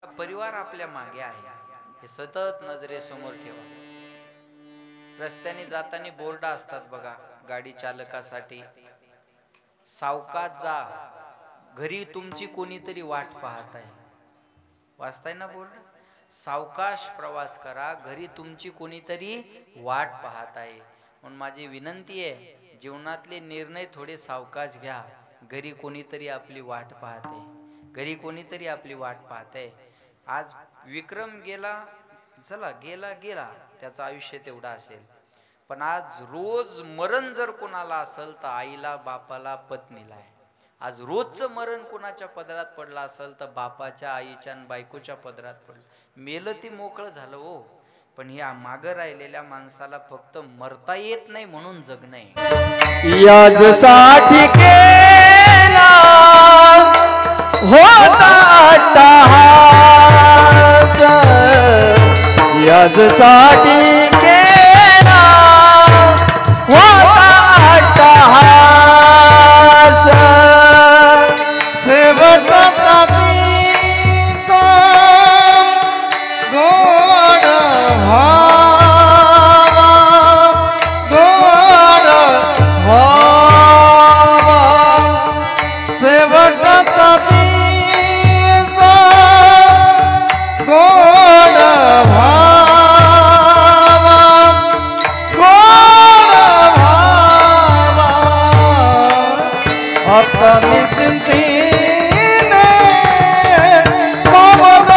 परिवार आपल्या मागे आहे हे सतत नजरेसमोर ठेवा. रस्त्याने जाताना बोर्ड असतात बघा गाडी चालकासाठी, सावकाश जा, घरी तुमची कोणीतरी वाट पाहत आहे. वाचताय ना बोर्ड? सावकाश प्रवास करा, घरी तुमची कोणीतरी वाट पाहत आहे. म्हणून माझी विनंती आहे, जीवनातले निर्णय थोडे सावकाश घ्या. घरी कोणीतरी आपली वाट पाहते, घरी कोणीतरी आपली वाट पाहते. आज विक्रम गेला, चला गेला गेला, त्याचं आयुष्य तेवढं असेल. पण आज रोज मरण जर कोणाला असेल तर आईला, बापाला, पत्नीला आहे. आज रोजचं मरण कोणाच्या पदरात पडलं असेल तर बापाच्या, आईच्या आणि बायकोच्या पदरात पडलं. मेलं ती मोकळं झालं हो, पण या मागं राहिलेल्या माणसाला फक्त मरता येत नाही म्हणून जगणं आहे. याजसाठी केला होता अट्टहास, याजसाठी केला होता अट्टहास. शेवटचा तिचा गोड व्हावा, गोड व्हावा. शेवटचा तिचा गोड व्हावा, गोड व्हावा. आता निश्चिंतीने पवन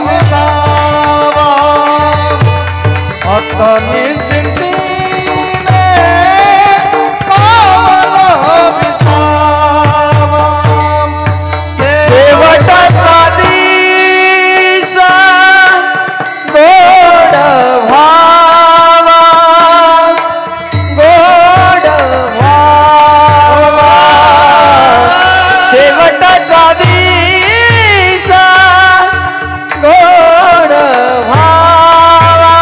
विसावा, आता निश्चिंतीने पवन विसावा. शेवटचा दिवस गोड व्हावा, गोड व्हावा. शेवटचा दिवस गोड व्हावा,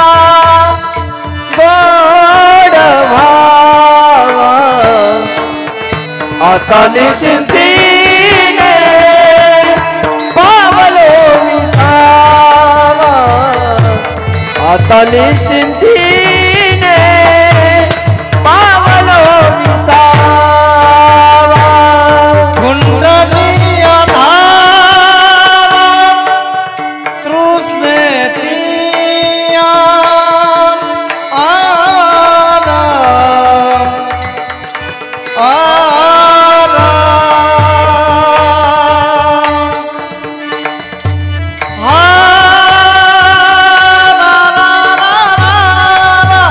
गोड व्हावा. आता निश्चिंतीने पावलो विसावा, आता निश्चिंतीने पावलो विसावा. कुंडली आधारा तृष्णेची आरा, आरा. हा रा रा रा रा रा.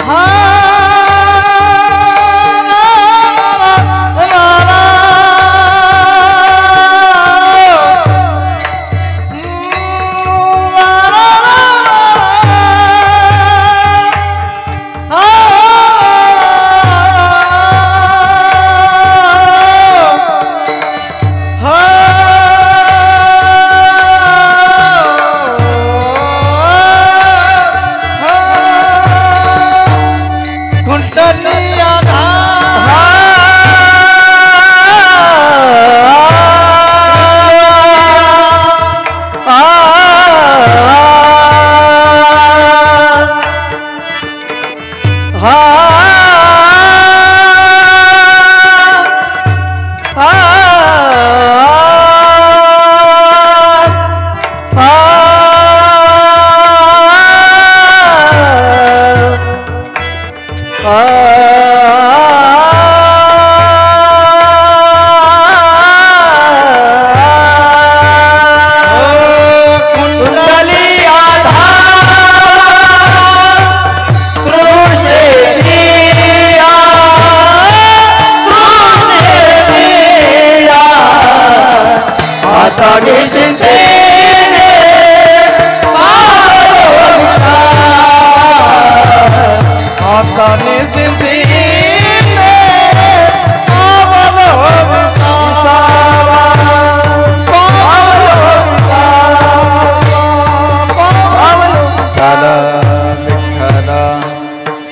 हा रा रा रा रा. रा रा रा रा.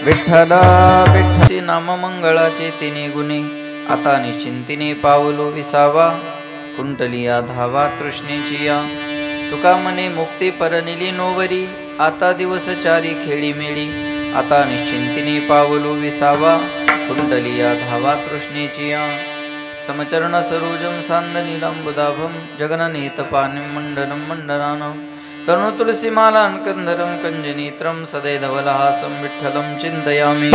विठ्ठल विठ्ठल नाममंगळाचे तिन्ही गुणे, आता निश्चिंतीने पावलो विसावा. कुंटलिया धावा तृष्णेची या तुका मने मुक्ती परनिली नोवरी आता दिवस चारी खेळी मेळी आता निश्चिंतिनी पावलो विसावा कुंडलिया धावा तृष्णेची या समचरण सरोजम सांद नीलांबुदाभम जगननीत पाणी मंडनं मंडनानं तरुण तुलसीमालां कंदरं कंजनेत्रं सदैधवलहासं विठ्ठलं चिन्तयामि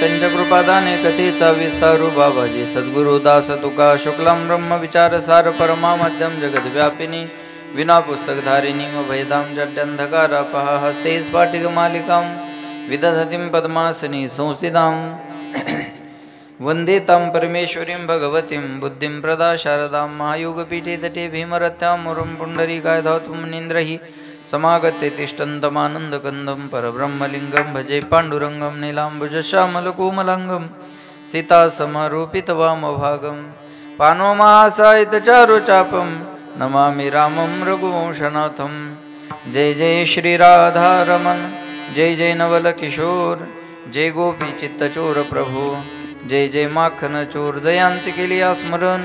त्यांच्या कृपादाने कथेचा विस्तारू बाबाजी सद्गुरु दास तुका शुक्लम ब्रह्म विचार सार परमा मध्यम जगद्व्यापिनी विना पुस्तकधारिणी भयदां जड्यंधकारपः हस्ते स्फाटिक मालिकां विदधतीं पद्मासनी संस्थितां वंदे तां परमेश्वरीं भगवतीं बुद्धिं प्रदा शारदां महायोगपीठे तटे भीमरथ्यां मुरं पुण्डरीकाय धातुं निन्द्रहि समागते तिष्ठन्तमानन्दकन्दं परब्रह्मलिङ्गं भजे पाण्डुरङ्गं नीलाम्बुजश्यामलकोमलाङ्गं सीतासमरूपितवामभागं पाणोमासायितचारुचापं नमामि रामं रघुवंशनाथं जय जय श्रीराधारमण जय जय नवलकिशोर जय गोपीचित्तचोर प्रभू जय जय माखनचोर जयांचे केले स्मरण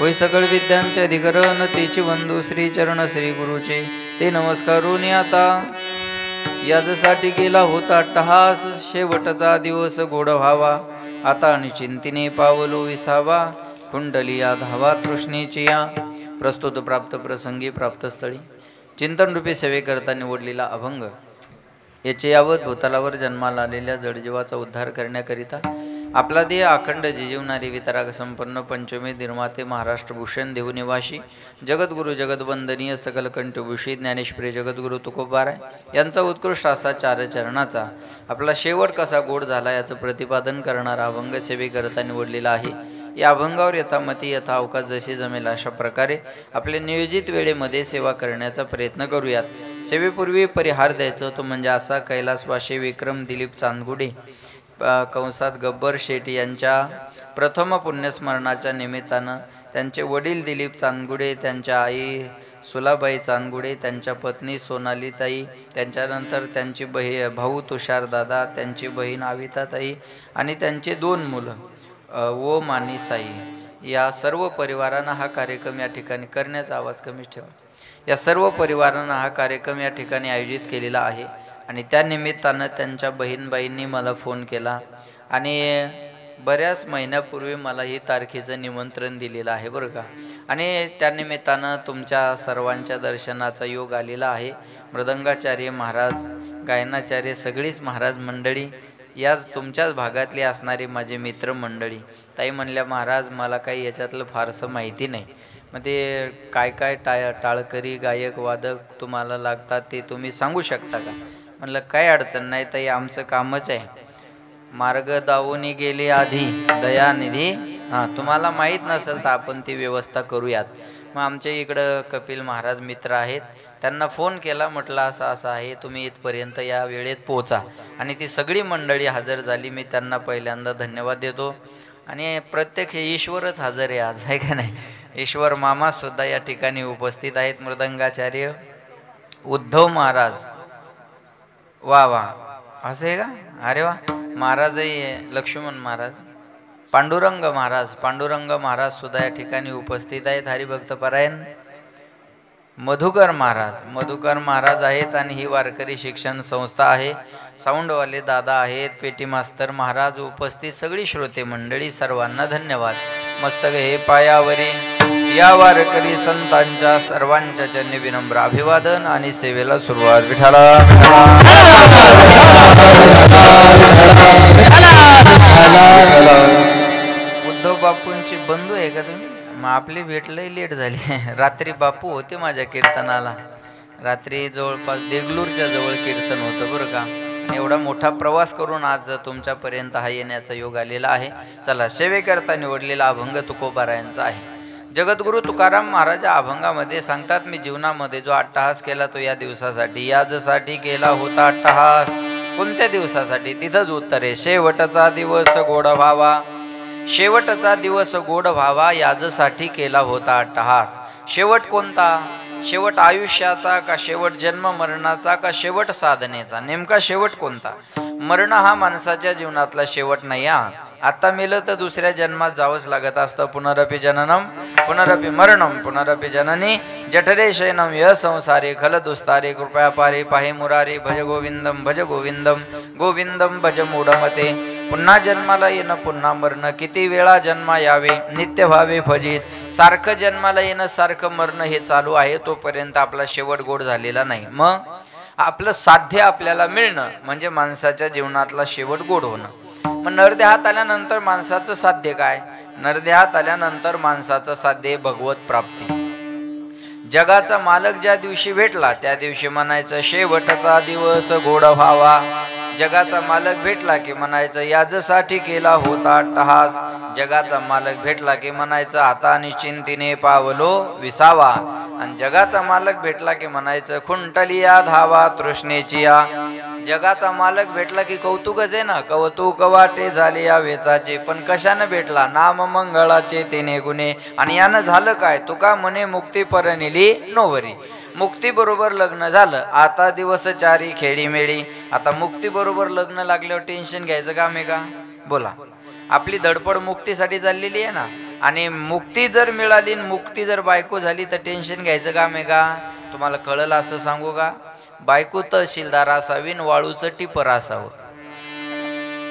होय सकळ विद्यांचे अधिकरण तेची वंदू श्री चरण श्री गुरुचे ते नमस्कारून आता याजसाठी गेला होता टहास शेवटचा दिवस गोड व्हावा आता निश्चिंतीने पावलो विसावा कुंडलिया धावा तृष्णेची या प्रस्तुत प्राप्त प्रसंगी प्राप्तस्थळी चिंतन रूपी सेवेकरता निवडलेला अभंग याचे यावत भूतलावर जन्माला आलेल्या जडजीवाचा उद्धार करण्याकरिता आपला देह अखंड जिजीवणारी वितराग संपन्न पंचमी निर्माते महाराष्ट्र भूषण देवनिवासी जगद्गुरु जगदवंदनीय सकल कंठभूषी ज्ञानेश्वरी जगद्गुरु तुकोबाराय यांचा उत्कृष्ट असा चारचरणाचा आपला शेवट कसा गोड झाला याचं प्रतिपादन करणारा अभंग सेवेकरता निवडलेला आहे. या अभंगावर यथामती यथा अवकाश जशी जमेल अशा प्रकारे आपल्या नियोजित वेळेमध्ये सेवा करण्याचा प्रयत्न करूयात. सेवेपूर्वी परिहार द्यायचा तो म्हणजे असा कैलासवासी विक्रम दिलीप चांदगुडे कंसात गब्बर शेट्टी यांच्या प्रथम पुण्यस्मरणाच्या निमित्तानं त्यांचे वडील दिलीप चांदगुडे, त्यांच्या आई सुलाबाई चांदगुडे, त्यांच्या पत्नी सोनालीताई, त्यांच्यानंतर त्यांची भाऊ तुषारदादा, त्यांची बहीण आविताताई आणि त्यांचे 2 मुलं ओम आणि साई या सर्व परिवारांना हा कार्यक्रम या ठिकाणी करण्याचा आवाज कमी ठेवा. या सर्व परिवारांना हा कार्यक्रम या ठिकाणी आयोजित केलेला आहे आणि त्या निमित्तानं त्यांच्या बहीणबाईंनी मला फोन केला आणि बऱ्याच महिन्यापूर्वी मला ही तारखेचं निमंत्रण दिलेलं आहे बरं का. आणि त्या निमित्तानं तुमच्या सर्वांच्या दर्शनाचा योग आलेला आहे. मृदंगाचार्य महाराज, गायनाचार्य, सगळीच महाराज मंडळी, याच तुमच्याच भागातली असणारी माझे मित्र मंडळी. ताई म्हणल्या महाराज मला काही याच्यातलं फारसं माहिती नाही, मग ते काय काय टाळकरी गायक वादक तुम्हाला लागतात ते तुम्ही सांगू शकता का. म्हणलं काय अडचण नाही ताई, आमचं कामच आहे. मार्ग दावोनी गेले आधी दयानिधी, तुम्हाला माहीत नसेल तर आपण ती व्यवस्था करूयात. मग आमच्या इकडं कपिल महाराज मित्र आहेत, त्यांना फोन केला, म्हटलं असं असं आहे, तुम्ही इथपर्यंत या वेळेत पोचा. आणि ती सगळी मंडळी हजर झाली. मी त्यांना पहिल्यांदा धन्यवाद देतो. आणि प्रत्यक्ष ईश्वरच हजर आहे आज, आहे का नाही. ईश्वर मामासुद्धा या ठिकाणी उपस्थित आहेत. मृदंगाचार्य उद्धव महाराज, वा वा, असं आहे का, अरे वा. महाराजही लक्ष्मण महाराज, पांडुरंग महाराज सुद्धा या ठिकाणी उपस्थित आहेत. हरिभक्त परायण मधुकर महाराज आहेत. आणि ही वारकरी शिक्षण संस्था आहे. साऊंडवाले दादा आहेत, पेटी मास्तर महाराज उपस्थित, सगळी श्रोते मंडळी, सर्वांना धन्यवाद. मस्तक हे पायावरी या वारकरी संतांच्या सर्वांच्या चरणी विनम्र अभिवादन आणि सेवेला सुरुवात. विठाला उद्धव बापूंची बंधू आहे का तुम्ही? मग आपली भेट लई लेट झाली. रात्री बापू होते माझ्या कीर्तनाला. रात्री जवळपास देगलूरच्या जवळ कीर्तन होतं बरं का. एवढा मोठा प्रवास करून आज तुमच्यापर्यंत हा येण्याचा योग आलेला आहे. चला, सेवेकरता निवडलेला अभंग तुकोबारायांचा आहे. जगद्गुरु तुकाराम महाराज अभंगामध्ये सांगतात, मी जीवनामध्ये जो अट्टहास केला तो या दिवसासाठी, याजसाठी केला होता अट्टहास. कोणत्या दिवसासाठी? तिथंच उत्तर आहे, शेवटचा दिवस गोड व्हावा. शेवटचा दिवस गोड व्हावा याजसाठी केला होता अट्टहास. शेवट कोणता? शेवट आयुष्याचा का शेवट जन्म मरणाचा का शेवट साधनेचा? नेमका शेवट कोणता? मरण हा माणसाच्या जीवनातला शेवट नाही. आता मेलं तर दुसऱ्या जन्मात जावंच लागत असतं. पुनरपि जननम पुनरपि मरणम पुनरपि जननी जठरे शयनम य संसारे खल दुस्तारे कृपया पारे पाहे मुरारे भज गोविंदम गोविंदम भज मूढमते. पुन्हा जन्माला येणं पुन्हा मरणं, किती वेळा जन्मा यावे नित्य व्हावे फजित. सारखं जन्माला येणं सारखं मरणं हे चालू आहे, तोपर्यंत आपला शेवट गोड झालेला नाही. मग आपलं साध्य आपल्याला मिळणं म्हणजे माणसाच्या जीवनातला शेवट गोड होणं. मग नरदेहात आल्यानंतर माणसाचं साध्य काय? नरदेहात आल्यानंतर माणसाचं साध्य भगवत प्राप्ती. जगाचा मालक ज्या दिवशी भेटला त्या दिवशी म्हणायचं शेवटचा दिवस गोड व्हावा. जगाचा मालक भेटला की म्हणायचं याजसाठी केला होता अट्टहास. जगाचा मालक भेटला की म्हणायचं हाताने चिंतीने पावलो विसावा. आणि जगाचा मालक भेटला की म्हणायचं खुंटलिया धावा तृष्णेची या. जगाचा मालक भेटला की कौतुकच आहे ना, कौतुक वाटे झाले या वेचाचे. पण कशानं भेटला? नाम मंगळाचे तेने गुणे. आणि यानं झालं काय? तुका म्हणे मुक्ती परनिली नोवरी. मुक्ती बरोबर लग्न झालं, आता दिवस चारी खेडी मेळी. आता मुक्ती बरोबर लग्न लागल्यावर टेन्शन घ्यायचं काम आहे का? बोला. आपली धडपड मुक्तीसाठी चाललेली आहे ना. आणि मुक्ती जर मिळाली, मुक्ती जर बायको झाली तर टेन्शन घ्यायचं काम आहे का? तुम्हाला कळलं असं सांगू का? बायको तहसीलदार असावी, वाळूचं टिपर असावं.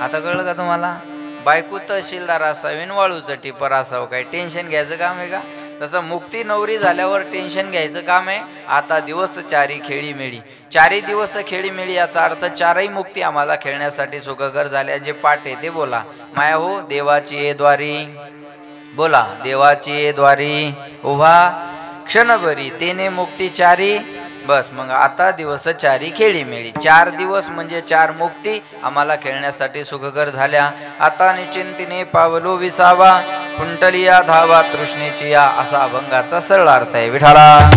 आता कळलं का तुम्हाला? बायको तहसीलदार असावी, वाळूचं टिपर असावं. काय टेन्शन घ्यायचं काम आहे का? तसं मुक्ती नवरी झाल्यावर टेन्शन घ्यायचं काम आहे. आता दिवस चारी खेळी मेळी. चारही दिवस खेळी मेळी याचा अर्थ चारही मुक्ती आम्हाला खेळण्यासाठी सुखकर झाल्या. जे पाठ आहे ते बोला. माया हो देवाची ये द्वारी. बोला, देवाची ये द्वारी उभा क्षणभरी तेने मुक्ती चारी. बस, मग आता दिवस चारी खेळी मेळी. 4 दिवस म्हणजे 4 मुक्ती आम्हाला खेळण्यासाठी सुखकर झाल्या. आता निश्चिंतीने पावलो विसावा कुंटलिया धावा तृष्णेची या. असा अभंगाचा सरळ अर्थ आहे. विठाला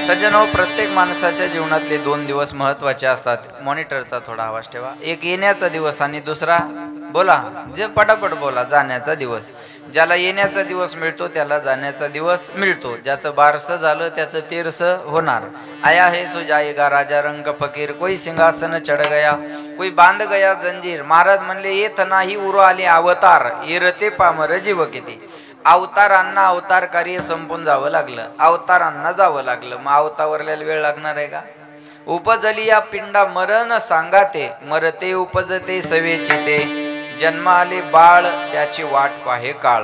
सज्जनो, प्रत्येक माणसाच्या जीवनातले 2 दिवस महत्वाचे असतात. मॉनिटरचा थोडा आवाज ठेवा. एक येण्याचा दिवस आणि दुसरा बोला, जे पटापट बोला, जाण्याचा दिवस. ज्याला येण्याचा दिवस मिळतो त्याला जाण्याचा दिवस मिळतो. ज्याचं बारसं झालं त्याचं 13 होणार. आया है सो जाएगा राजा रंग फकीर, कोई सिंहासन चढ गया कोई बांध गया जंजीर. महाराज म्हणले येत नाही उरो आले अवतार, येरते पामर जीव किती. अवतारांना अवतार कार्य संपून जावं लागलं, अवतारांना जावं लागलं. मग अवतावरल्याला वेळ लागणार आहे का? उपजली या पिंडा मरण सांगाते, मरते उपजते सवेची ते. जन्माले बाळ त्याची वाट पाहे काळ.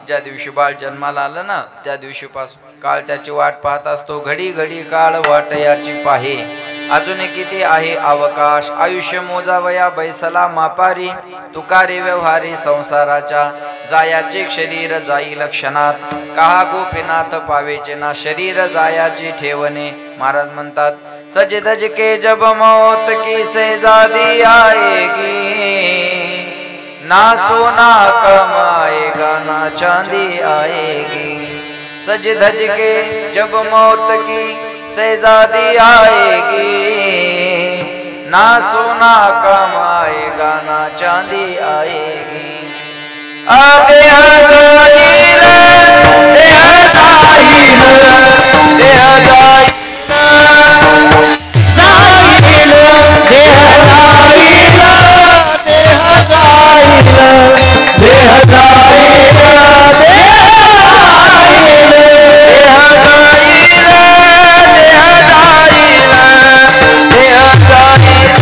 ज्या दिवशी बाळ जन्माला आलं ना त्या दिवशीपासून काळ त्याची वाट पाहत असतो. घडी घडी काळ वाट याची पाहे. अजून किती आहे अवकाश, आयुष्य मोजावया बैसला मापारी. तुकारे व्यवहारी संसाराच्या, जायाचे शरीर जाईल क्षणात. कहा गोपीनाथ पावेचे ना, शरीर जायाची ठेवणे. महाराज म्हणतात सज धज के जब मौत की सैजादी आएगी, ना सोना कमाएगा ना चांदी आएगी. सज धज के जब मौत की सैजादी आएगी, ना सोना कमाएगा ना चांदी आएगी. आगे जाइल देह जाइल देह जाइल जाइल देह जाइल देह जाइल देह जाइल देह जाइल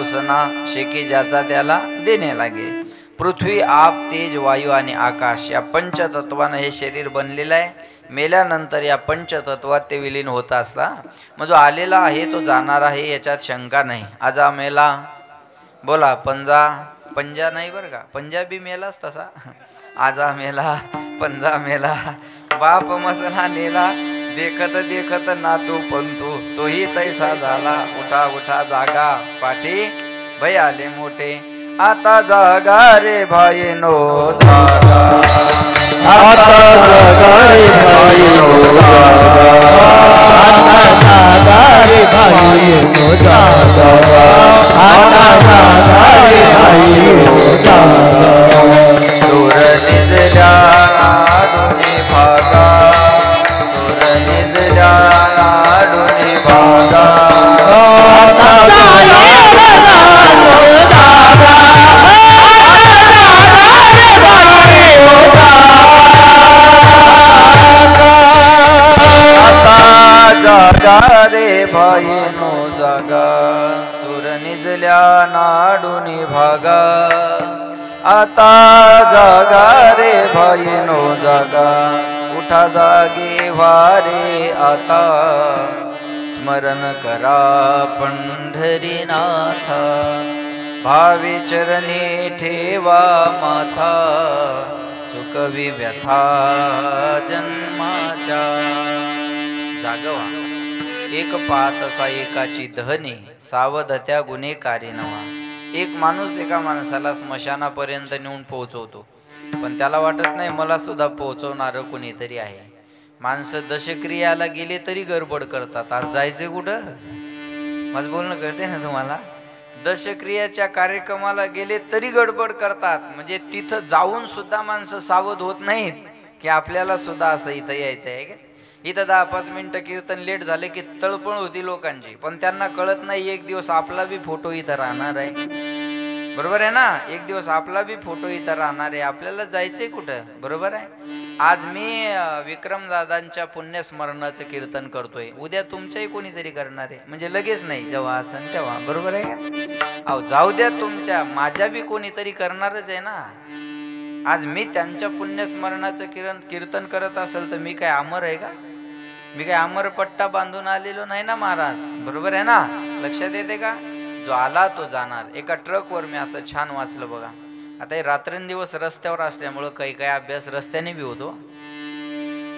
माणूसना शेकी ज्याचा त्याला देणे लागे. पृथ्वी, आप, तेज, वायू आणि आकाश या पंचतत्वानं हे शरीर बनलेलं आहे. मेल्यानंतर या पंचतत्वात ते विलीन होत असता. मग जो आलेला आहे तो जाणार आहे, याच्यात शंका नाही. आजा मेला, बोला पंजा नाही बरं का, पंजाबी मेलाच तसा. आजा मेला, पंजा मेला, बाप मसना नेला, देखत देखत नातू पंतू तोही तैसा झाला. उठा उठा जागा, पाठी भय आले मोठे, आता जागा रे भाईनो जागा, आता जागा रे भाईनो जागा, आता जागा रे भाईनो जागा, आता जागा रे भाईनो जागा. दूर निजल्या नाडूनी भागा, दूर निजल्या नाडूनी भागा, आता जागा जागा रे भाईनो जागा, चूर निजल्या नाडूनी भागा. आता जागा रे भाईनो जागा, उठा जागे वारे आता. स्मरण करा पंढरीनाथा, भावी चरणी ठेवा माथा. चुकवी व्यथा जन्माच्या, जागवा एक पाहत असा एकाची धनी, सावधत्या गुन्हेकारी नवा. एक माणूस एका माणसाला स्मशानापर्यंत नेऊन पोहोचवतो, पण त्याला वाटत नाही मला सुद्धा पोहोचवणार कोणीतरी आहे. माणसं दशक्रियाला गेले तरी गडबड करतात, अरे जायचे कुठं, माझं बोलणं कळते ना तुम्हाला. दशक्रियाच्या कार्यक्रमाला गेले तरी गडबड करतात, म्हणजे तिथं जाऊन सुद्धा माणसं सावध होत नाहीत की आपल्याला सुद्धा असं इथं यायचं आहे का. इथं 10-5 मिनिटं कीर्तन लेट झाले की तळपण होती लोकांची, पण त्यांना कळत नाही एक दिवस आपला बी फोटो इथं राहणार आहे. बरोबर आहे ना, एक दिवस आपला बी फोटो इथं राहणार आहे, आपल्याला जायचंय कुठं. बरोबर आहे. आज मी विक्रमदादांच्या पुण्यस्मरणाचं कीर्तन करतोय, उद्या तुमच्याही कोणीतरी करणार आहे, म्हणजे लगेच नाही, जेव्हा असन तेव्हा. बरोबर आहे का. अहो जाऊ द्या तुमच्या, माझ्या बी कोणीतरी करणारच आहे ना. आज मी त्यांच्या पुण्यस्मरणाचं कीर्तन करत असेल तर मी काय अमर आहे का, मी काय अमर पट्टा बांधून आलेलो नाही ना महाराज. बरोबर आहे ना, लक्षात येते का. जो आला तो जाणार. एका ट्रकवर मी असं छान वाचलं बघा. आता हे रात्रंदिवस रस्त्यावर असल्यामुळं काही काही अभ्यास रस्त्याने बी होतो.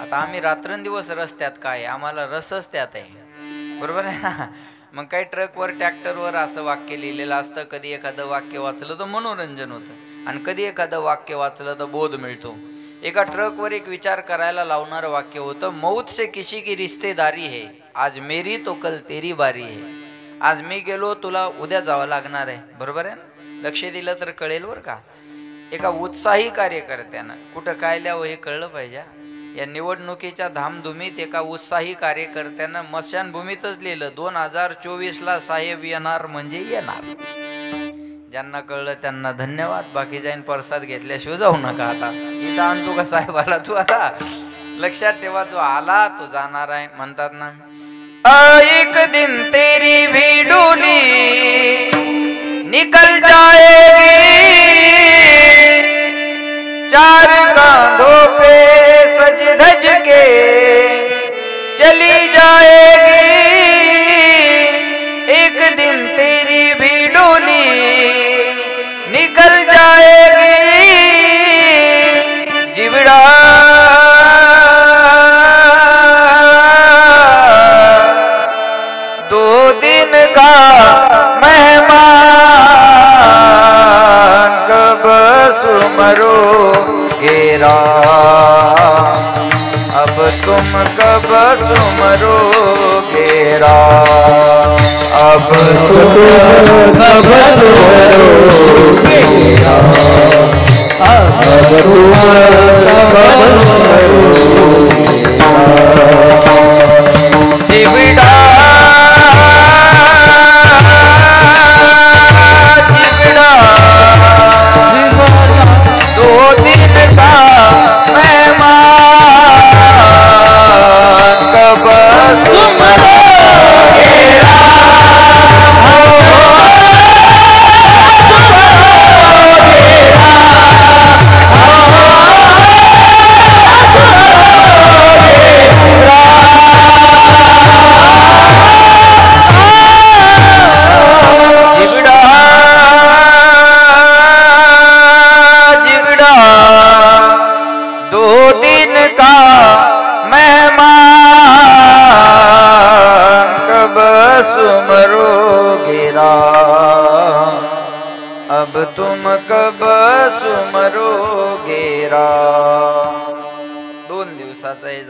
आता आम्ही रात्रंदिवस रस्त्यात काय, आम्हाला रसच त्यात आहे. बरोबर आहे ना. मग काही ट्रकवर ट्रॅक्टरवर असं वाक्य लिहिलेलं असतं. कधी एखादं वाक्य वाचलं तर मनोरंजन होतं, आणि कधी एखादं वाक्य वाचलं तर बोध मिळतो. एका ट्रकवर एक विचार करायला लावणारं वाक्य होतं, मौत से किसी की रिश्तेदारी है, आज मेरी तो कल तेरी बारी है. आज मी गेलो, तुला उद्या जावं लागणार आहे. बरोबर आहे ना. लक्ष दिलं तर कळेल बरं का. एका उत्साही कार्यकर्त्यानं कुठं काय लिहावं हे कळलं पाहिजे. या निवडणुकीच्या धामधुमीत एका उत्साही कार्यकर्त्यानं मशानभूमीतच लिहिलं, 2024ला साहेब येणार म्हणजे येणार. ज्यांना कळलं त्यांना धन्यवाद, बाकी जाईन प्रसाद घेतल्याशिवाय जाऊ नका. आता इथं आणतो का साहेबाला तू. आता लक्षात ठेवा, जो आला तो जाणार आहे. म्हणतात ना, एक दिन तेरी भी डोली निकल जाएगी, चार कांधों पे सज धज के चली जाएगी. एक दिन तेरी भी डोली निकल जाएगी, जिबड़ा दो दिन का मेहमान कब सुमरो गेरा, अब तुम कब सुमरो गेरा, अब तुम कब सुमरो गेरा, अब तुम कब सुमरो गेरा.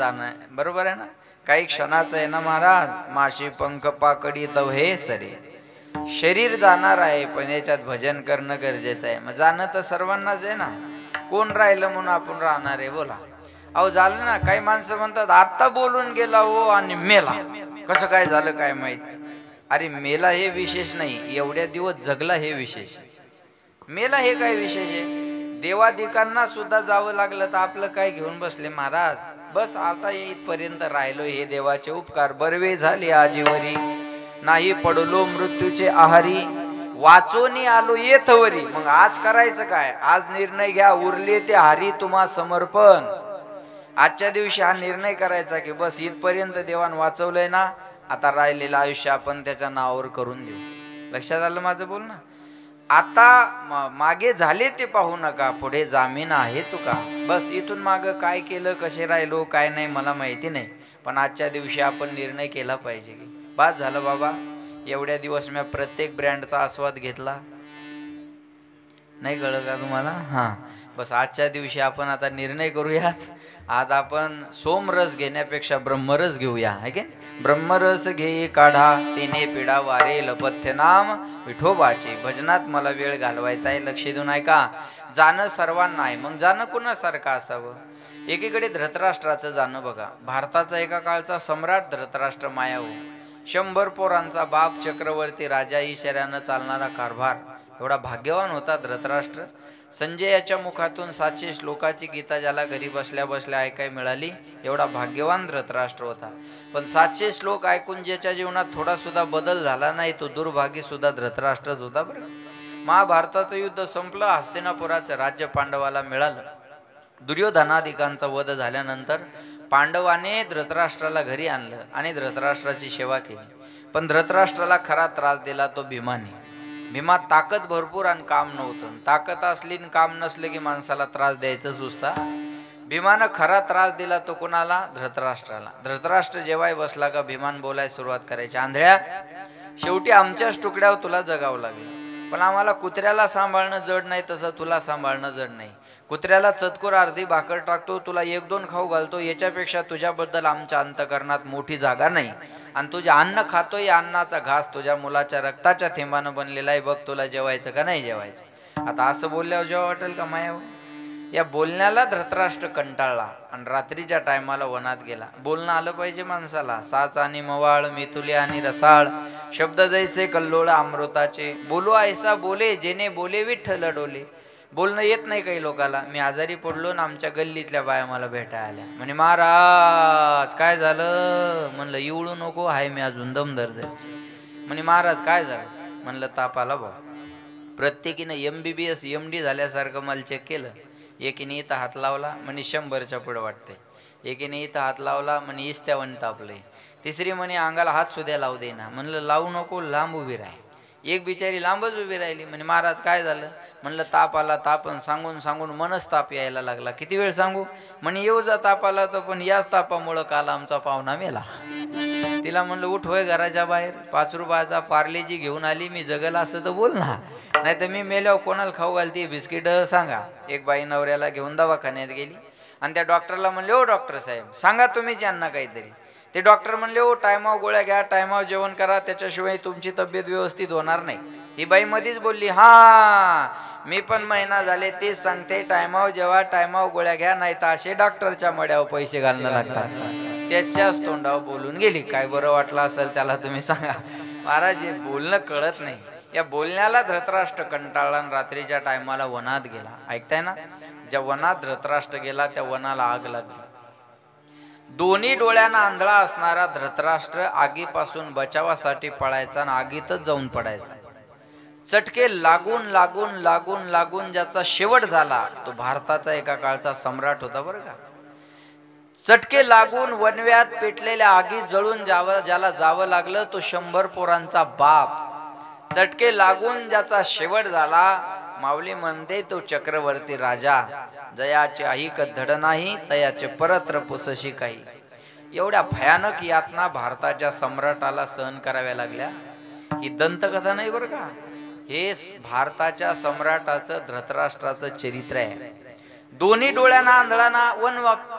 जाणं आहे, बरोबर आहे ना? काही क्षणाचं आहे ना महाराज, माशी पंख पाकडी तव हे सरे. शरीर जाणार आहे पण याच्यात भजन करणं गरजेचं आहे. मग जाणं तर सर्वांनाच आहे ना, कोण राहिलं म्हणून आपण राहणार आहे बोला? अहो झालं ना, काही माणसं म्हणतात आता बोलून गेला हो आणि मेला, कसं काय झालं काय माहिती. अरे मेला हे विशेष नाही, एवढ्या दिवस जगला हे विशेष. मेला हे काय विशेष आहे? देवादिकांना सुद्धा जावं लागलं तर आपलं काय घेऊन बसले महाराज? बस आता इथपर्यंत राहिलो, हे देवाचे उपकार बर्वे झाले आजीवरी. नाही पडलो मृत्यूचे आहारी, वाचोनी आलो येथवरी. मग आज करायचं काय? आज निर्णय घ्या, उरले ते हारी तुम्हा समर्पण. आजच्या दिवशी हा निर्णय करायचा की बस इथपर्यंत देवान वाचवलंय ना, आता राहिलेलं आयुष्य आपण त्याच्या नावावर करून देऊ. लक्षात आलं माझं बोलणं? आता मागे झाले ते पाहू नका, पुढे जामीन आहे तुका. बस इथून माग काय केलं, कसे राहिलो, काय नाही मला माहिती नाही, पण आजच्या दिवशी आपण निर्णय केला पाहिजे की बाद झालं बाबा. एवढ्या दिवस मी प्रत्येक ब्रँडचा आस्वाद घेतला, नाही कळलं का तुम्हाला? हां, बस आजच्या दिवशी आपण आता निर्णय करूयात. आज आपण सोमरस घेण्यापेक्षा ब्रह्मरस घेऊया, आहे की? ब्रह्मरस घे काढा, तिने पिढा वारे लपथ्य नाम विठोबाचे. भजनात मला वेळ घालवायचा आहे, लक्ष देऊन ऐका. जाणं सर्वांना आहे, मग जाणं कुणासारखं असावं? एकीकडे धृतराष्ट्राचं जाणं बघा. भारताचा एका काळचा सम्राट धृतराष्ट्र मायाव, 100 पोरांचा बाप, चक्रवर्ती राजा, इशाऱ्यानं चालणारा कारभार. एवढा भाग्यवान होता धृतराष्ट्र. संजयाच्या मुखातून 700 श्लोकाची गीता ज्याला घरी बसल्या बसल्या ऐकाय मिळाली, एवढा भाग्यवान धृतराष्ट्र होता. पण 700 श्लोक ऐकून ज्याच्या जीवनात थोडा सुद्धा बदल झाला नाही, तो दुर्भागी सुद्धा धृतराष्ट्रच होता बरं. महाभारताचं युद्ध संपलं, हस्तिनापुराचं राज्य पांडवाला मिळालं. दुर्योधनादिकांचा वध झाल्यानंतर पांडवाने धृतराष्ट्राला घरी आणलं आणि धृतराष्ट्राची सेवा केली. पण धृतराष्ट्राला खरा त्रास दिला तो भीमाने. भीमात ताकद भरपूर आणि काम नव्हतं. ताकद असली आणि काम नसलं की माणसाला त्रास द्यायचं सुचता. भीमानं खरा त्रास दिला तो कोणाला? धृतराष्ट्राला. धृतराष्ट्र जेवाय बसला का भीमान बोलायला सुरुवात करायची, आंधळ्या शेवटी आमच्याच तुकड्यावर तुला जगावं लागलं. पण आम्हाला कुत्र्याला सांभाळणं जड नाही तसं तुला सांभाळणं जड नाही. कुत्र्याला चतकोर अर्धी भाकर टाकतो, तुला 1-2 खाऊ घालतो, याच्यापेक्षा तुझ्याबद्दल आमच्या अंतकरणात मोठी जागा नाही. आणि तुझ्या अन्न खातोय, अन्नाचा घास तुझ्या मुलाच्या रक्ताच्या थेंबानं बनलेला आहे, बघ तुला जेवायचं का नाही जेवायचं. आता असं बोलल्यावर जेव्हा वाटेल का माया? या बोलण्याला धृतराष्ट्र कंटाळला आणि रात्रीच्या टायमाला वनात गेला. बोलणं आलं पाहिजे माणसाला. साच आणि मवाळ, मिथुले आणि रसाळ, शब्द जैसे कल्लोळ अमृताचे, बोलू ऐसा बोले जेने बोले विठ्ठल डोले. बोलणं येत नाही काही लोकाला. मी आजारी पडलो ना, आमच्या गल्लीतल्या बाया मला भेटायला आल्या, म्हणे महाराज काय झालं? म्हणलं येऊ नको, आहे मी अजून दमदरदरची. म्हणे महाराज काय झालं? म्हणलं ताप आला भाऊ. प्रत्येकीनं MBBS MD झाल्यासारखं मला चेक केलं. एकीने इथं हात लावला, म्हणे 100च्या पुढे वाटते. एकीने इथं हात लावला, म्हणे इस्त्यावन तापलंय. तिसरी म्हणे अंगाला हात सुद्धा लावू दे ना. म्हणलं लावू नको, लांब उभी राह. एक बिचारी लांबच उभी राहिली. म्हणे महाराज काय झालं? म्हणलं ताप आला. तापन सांगून सांगून मनच ताप यायला लागला. किती वेळ सांगू? म्हणे येऊ जा ताप आला तर, पण याच तापामुळं काल आमचा पाहुणा मेला. तिला म्हणलं उठ होय घराच्या बाहेर, 5 रुपयाचा पार्लेजी घेऊन आली, मी जगल असं तर बोल ना, नाही तर मी मेल्यावर कोणाला खाऊ घालते बिस्किट सांगा. एक बाई नवऱ्याला घेऊन दवाखान्यात गेली आणि त्या डॉक्टरला म्हणले, ओ डॉक्टर साहेब सांगा तुम्हीच यांना काहीतरी. ते डॉक्टर म्हणले, ओ टायमावर गोळ्या घ्या, टायमावर जेवण करा, त्याच्याशिवाय तुमची तब्येत व्यवस्थित होणार नाही. ही बाई मधीच बोलली, हा मी पण महिना झाले तेच सांगते, टायमावर जेव्हा, टायमावर गोळ्या घ्या, नाही तर असे डॉक्टरच्या मड्यावर पैसे घालणं लागतात. त्याच्याच तोंडावर बोलून गेली. काय बरं वाटलं असेल त्याला तुम्ही सांगा. महाराज हे बोलणं कळत नाही. या बोलण्याला धृतराष्ट्र कंटाळला आणि रात्रीच्या टायमाला वनात गेला. ऐकताय ना? ज्या वनात धृतराष्ट्र गेला त्या वनाला आग लागली. दोन्ही डोळ्यांना आंधळा असणारा धृतराष्ट्र आगीपासून बचावासाठी पळायचा आणि आगीतच जाऊन पडायचा. चटके लागून लागून लागून लागून ज्याचा शेवट झाला तो भारताचा एका काळचा सम्राट होता बरं का. चटके लागून वनव्यात पेटलेल्या आगीत जळून ज्याला जावं लागलं तो 100 पोरांचा बाप. चटके लागून ज्याचा शेवट झाला, माऊली म्हणते तो चक्रवर्ती राजा. जयाचे ऐक धड नाही, तयाचे परत्र पुसशी काही. एवढ्या भयानक यातना भारताच्या सम्राटाला सहन कराव्या लागल्या. ही दंतकथा नाही बरं का, हे भारताच्या सम्राटाचं धृतराष्ट्राचं चरित्र आहे. दोन्ही डोळ्यांना आंधळाना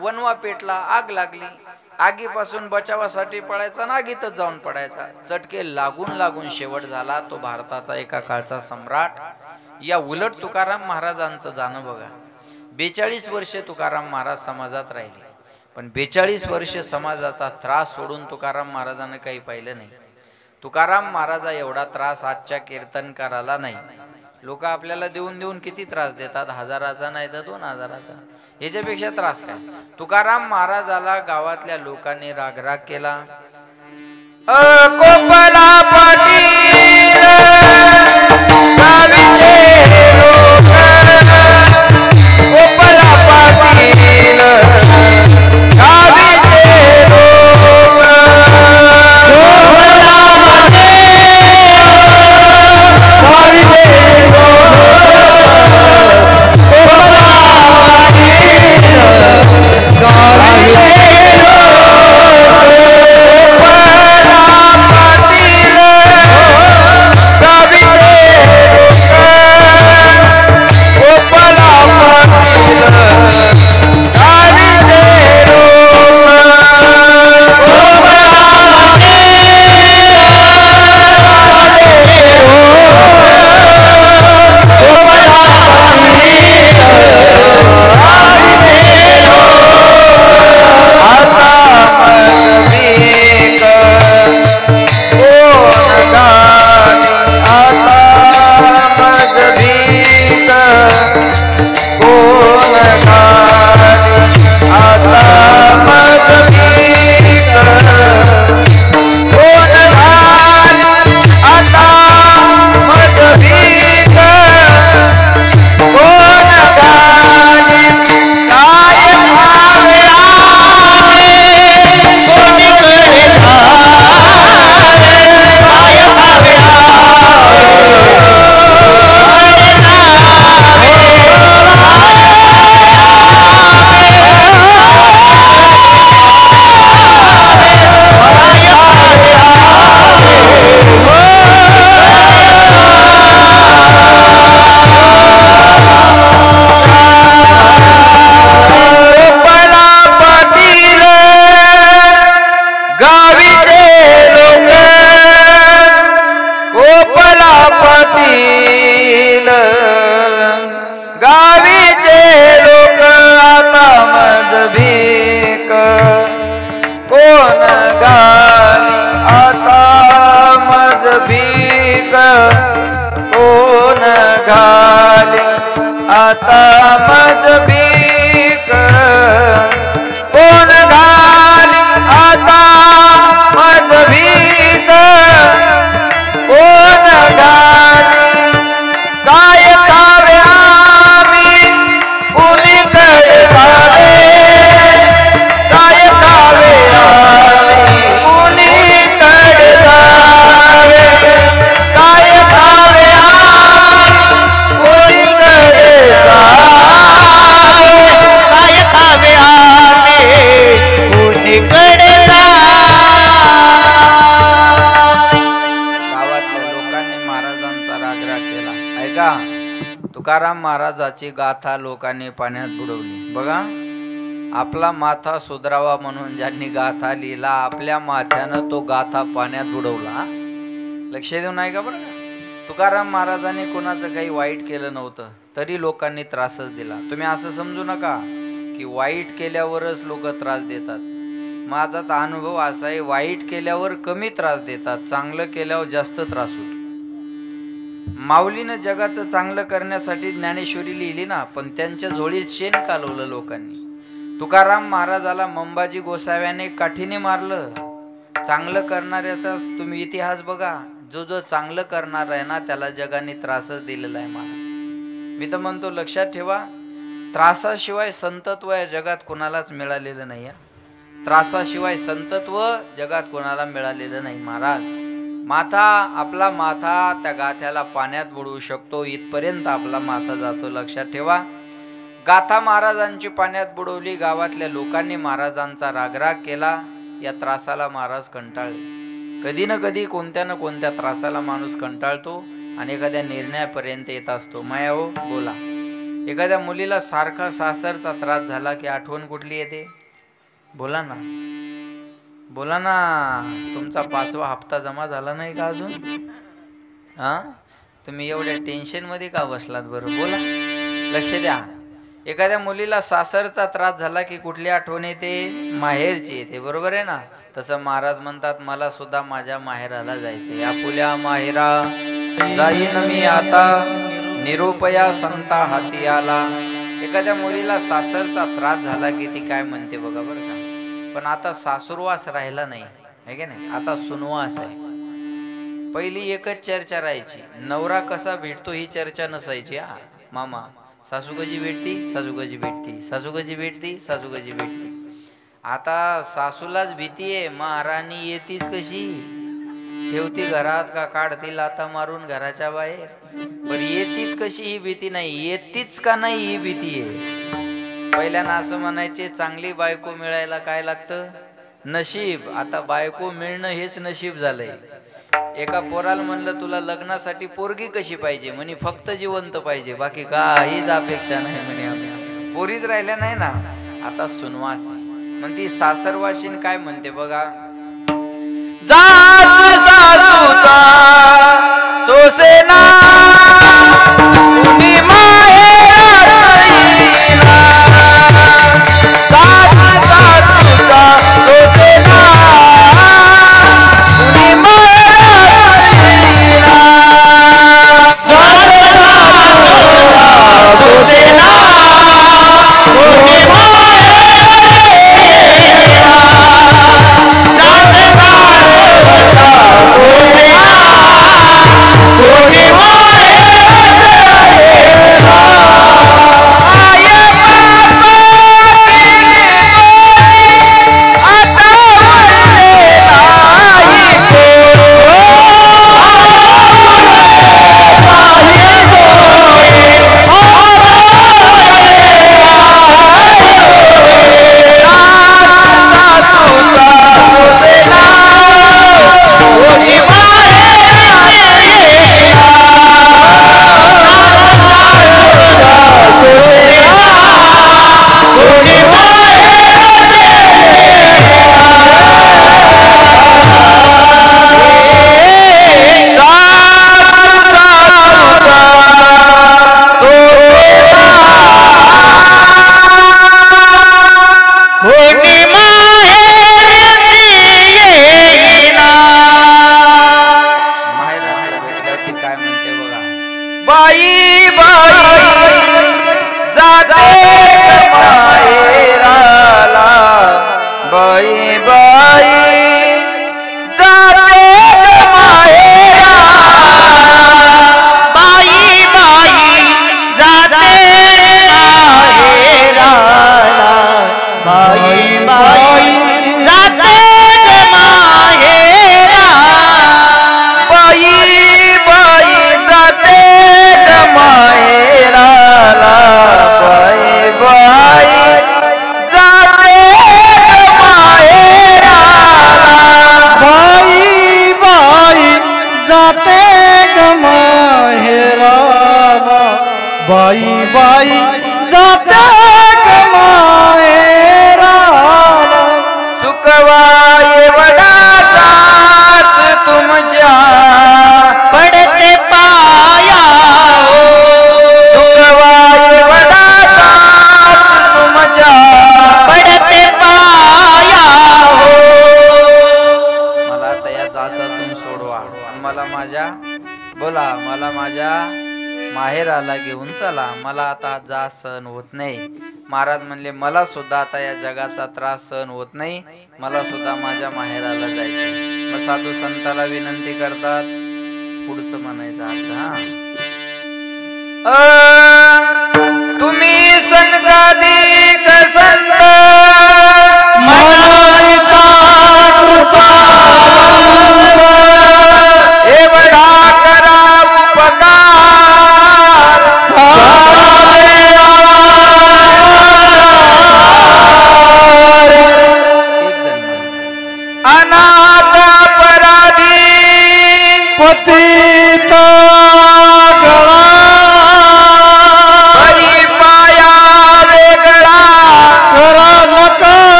वनवा पेटला, आग लागली. आगीपासून बचावासाठी पळायचा ना आगीतच जाऊन पडायचा. चटके लागून लागून शेवट झाला तो भारताचा एका काळचा सम्राट. या उलट तुकाराम महाराजांचं जाणं बघा. 42 वर्षे तुकाराम महाराज समाजात राहिले, पण 42 वर्षे समाजाचा त्रास सोडून तुकाराम महाराजांना काही पाहिलं नाही. तुकाराम महाराजा एवढा त्रास आजच्या कीर्तनकाराला नाही. लोक आपल्याला देऊन देऊन किती त्रास देतात, 1000चा नाही तर 2000चा. याच्यापेक्षा त्रास काय. तुकाराम महाराजाला गावातल्या लोकांनी रागराग केला. कोपला पाटील गावीचे लोक, कोपला पाटील गावीचे लोक, कोपला आता मज भीक कोण घाली, आता मज भीक कोण घाली. काय खावे आम्ही कुणीकडे जावे, काय खावे आम्ही कुणीकडे जावे, काय खावे आम्ही कुणीकडे जावे, काय खावे आम्ही कुणीकडे तुकाराम महाराजाची गाथा लोकांनी पाण्यात बुडवली. बघा, आपला माथा सुधरावा म्हणून ज्यांनी गाथा लिहिला, आपल्या माथ्यानं तो गाथा पाण्यात बुडवला. लक्ष देऊ नाही का बरं का. तुकाराम महाराजांनी कोणाचं काही वाईट केलं नव्हतं, तरी लोकांनी त्रासच दिला. तुम्ही असं समजू नका की वाईट केल्यावरच लोक त्रास देतात. माझा तर अनुभव असा आहे, वाईट केल्यावर कमी त्रास देतात, चांगलं केल्यावर जास्त त्रास होतो. माऊलीनं जगाचं चांगलं करण्यासाठी ज्ञानेश्वरी लिहिली ना, पण त्यांच्या झोळीत शेण कालवलं लोकांनी. तुकाराम महाराजाला मंबाजी गोसाव्याने काठीने मारलं. चांगलं करणाऱ्याचा तुम्ही इतिहास बघा, जो जो चांगलं करणार आहे ना, त्याला जगाने त्रासच दिलेला आहे. मला मी तर म्हणतो, लक्षात ठेवा, त्रासाशिवाय संतत्व या जगात कोणालाच मिळालेलं नाही. त्रासाशिवाय संतत्व जगात कोणाला मिळालेलं नाही. महाराज माथा, आपला माथा त्या गाथ्याला पाण्यात बुडवू शकतो, इथपर्यंत आपला माथा जातो. लक्षात ठेवा. गाथा महाराजांची पाण्यात बुडवली. गावातल्या लोकांनी महाराजांचा रागराग केला. या त्रासाला महाराज कंटाळले. कधी ना कधी कोणत्या ना कोणत्या त्रासाला माणूस कंटाळतो आणि एखाद्या निर्णयापर्यंत येत असतो. माया हो, बोला. एखाद्या मुलीला सारखा सासरचा त्रास झाला की आठवण कुठली येते? बोला ना, बोला ना. तुमचा 5वा हप्ता जमा झाला नाही का अजून? हा, तुम्ही एवढ्या टेन्शन मध्ये का बसलात बरं? बोला, लक्ष द्या. एखाद्या मुलीला सासरचा त्रास झाला की कुठली आठवण येते? माहेरची येते, बरोबर आहे ना? तसं महाराज म्हणतात, मला सुद्धा माझ्या माहेराला जायचंय. आपुल्या माहेरा जाईन मी आता, निरुपया संता हाती आला. एखाद्या मुलीला सासरचा त्रास झाला की ती काय म्हणते बघा बरं का. पण आता सासूरवास राहिला नाही, आहे की नाही? आता सुनवास आहे. पहिली एकच चर्चा राहायची, नवरा कसा भेटतो ही चर्चा नसायची. हा मामा, सासू कशी भेटती, सासू कशी भेटती, सासू कशी भेटती, सासू कशी भेटती. आता सासूलाच भीती आहे, महाराणी येतीच कशी, ठेवती घरात का काढतील आता मारून घराच्या बाहेर. पण येतीच कशी ही भीती नाही, येतीच का नाही ही भीती आहे. पहिल्यानं असं म्हणायचे, चांगली बायको मिळायला काय लागतं? नशीब. आता बायको मिळणं हेच नशीब झालंय. एका पोराला म्हणलं, तुला लग्नासाठी पोरगी कशी पाहिजे? म्हणे फक्त जिवंत पाहिजे, बाकी काहीच अपेक्षा नाही म्हणे. आम्ही पोरीच राहिल्या नाही ना. आता सुनवास म्हणती. सासरवाशीन काय म्हणते बघा, जात सासूचा सोसेना कुणी माहेरा जाईना. जात सासूचा सोसेना कुणी माहेरा जाईना. जात सासूचा सोसेना कुणी माहेराला घेऊन चला, मला आता जा सहन होत नाही. महाराज म्हणले, मला सुद्धा आता या जगाचा त्रास सहन होत नाही, मला सुद्धा माझ्या माहेराला जायचं. मग साधू संताला विनंती करतात, पुढचं म्हणायचं अर्थ, तुम्ही संताधिक संत मनाविता कृपा एवढा करा उपकार एक जण अनाथ अपराधी पतित गळा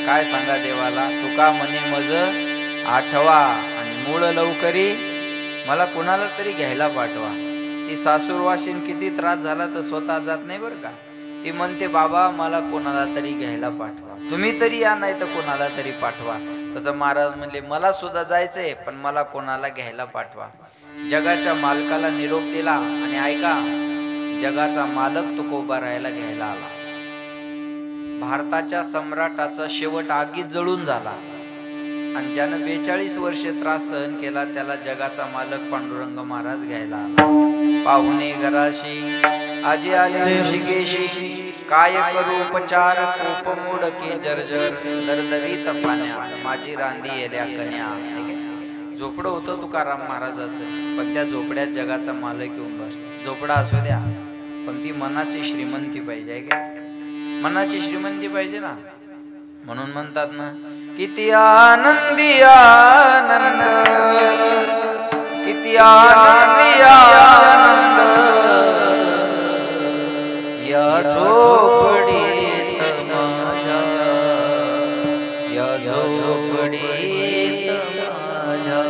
काय सांगा देवाला, तुका म्हणे मज आठवा आणि मूळ लवकरी मला कोणाला तरी घ्यायला पाठवा. ती सासूरवाशीन किती त्रास झाला तर स्वतः जात नाही बरं का. ती म्हणते बाबा मला कोणाला तरी घ्यायला पाठवा, तुम्ही तरी या नाही तर कोणाला तरी पाठवा. तसं महाराज म्हणले मला सुद्धा जायचंय पण मला कोणाला घ्यायला पाठवा. जगाच्या मालकाला निरोप दिला आणि ऐका, जगाचा मालक तुकोबा राहायला घ्यायला आला. भारताच्या सम्राटाचा शेवट आगीत जळून झाला आणि ज्यानं 42 वर्षे त्रास सहन केला त्याला जगाचा मालक पांडुरंग महाराज घ्यायला आला. पाहुणे घराशी आजी आले ऋषिकेशी, काय करू उपचार कोप मोडके जर्जर, दरदरीत पाण्या माझी रांदी येल्या कन्या. झोपडं होतं तुकाराम महाराजाचं, पण त्या झोपड्यात जगाचा मालक येऊन बसला. झोपडा असू द्या पण ती मनाची श्रीमंती पाहिजे का, मनाची श्रीमंती पाहिजे ना. म्हणून म्हणतात ना, किती आनंदी आनंद, किती आनंदी आनंद या झोपडीत माझ्या, या झोपडीत माझ्या.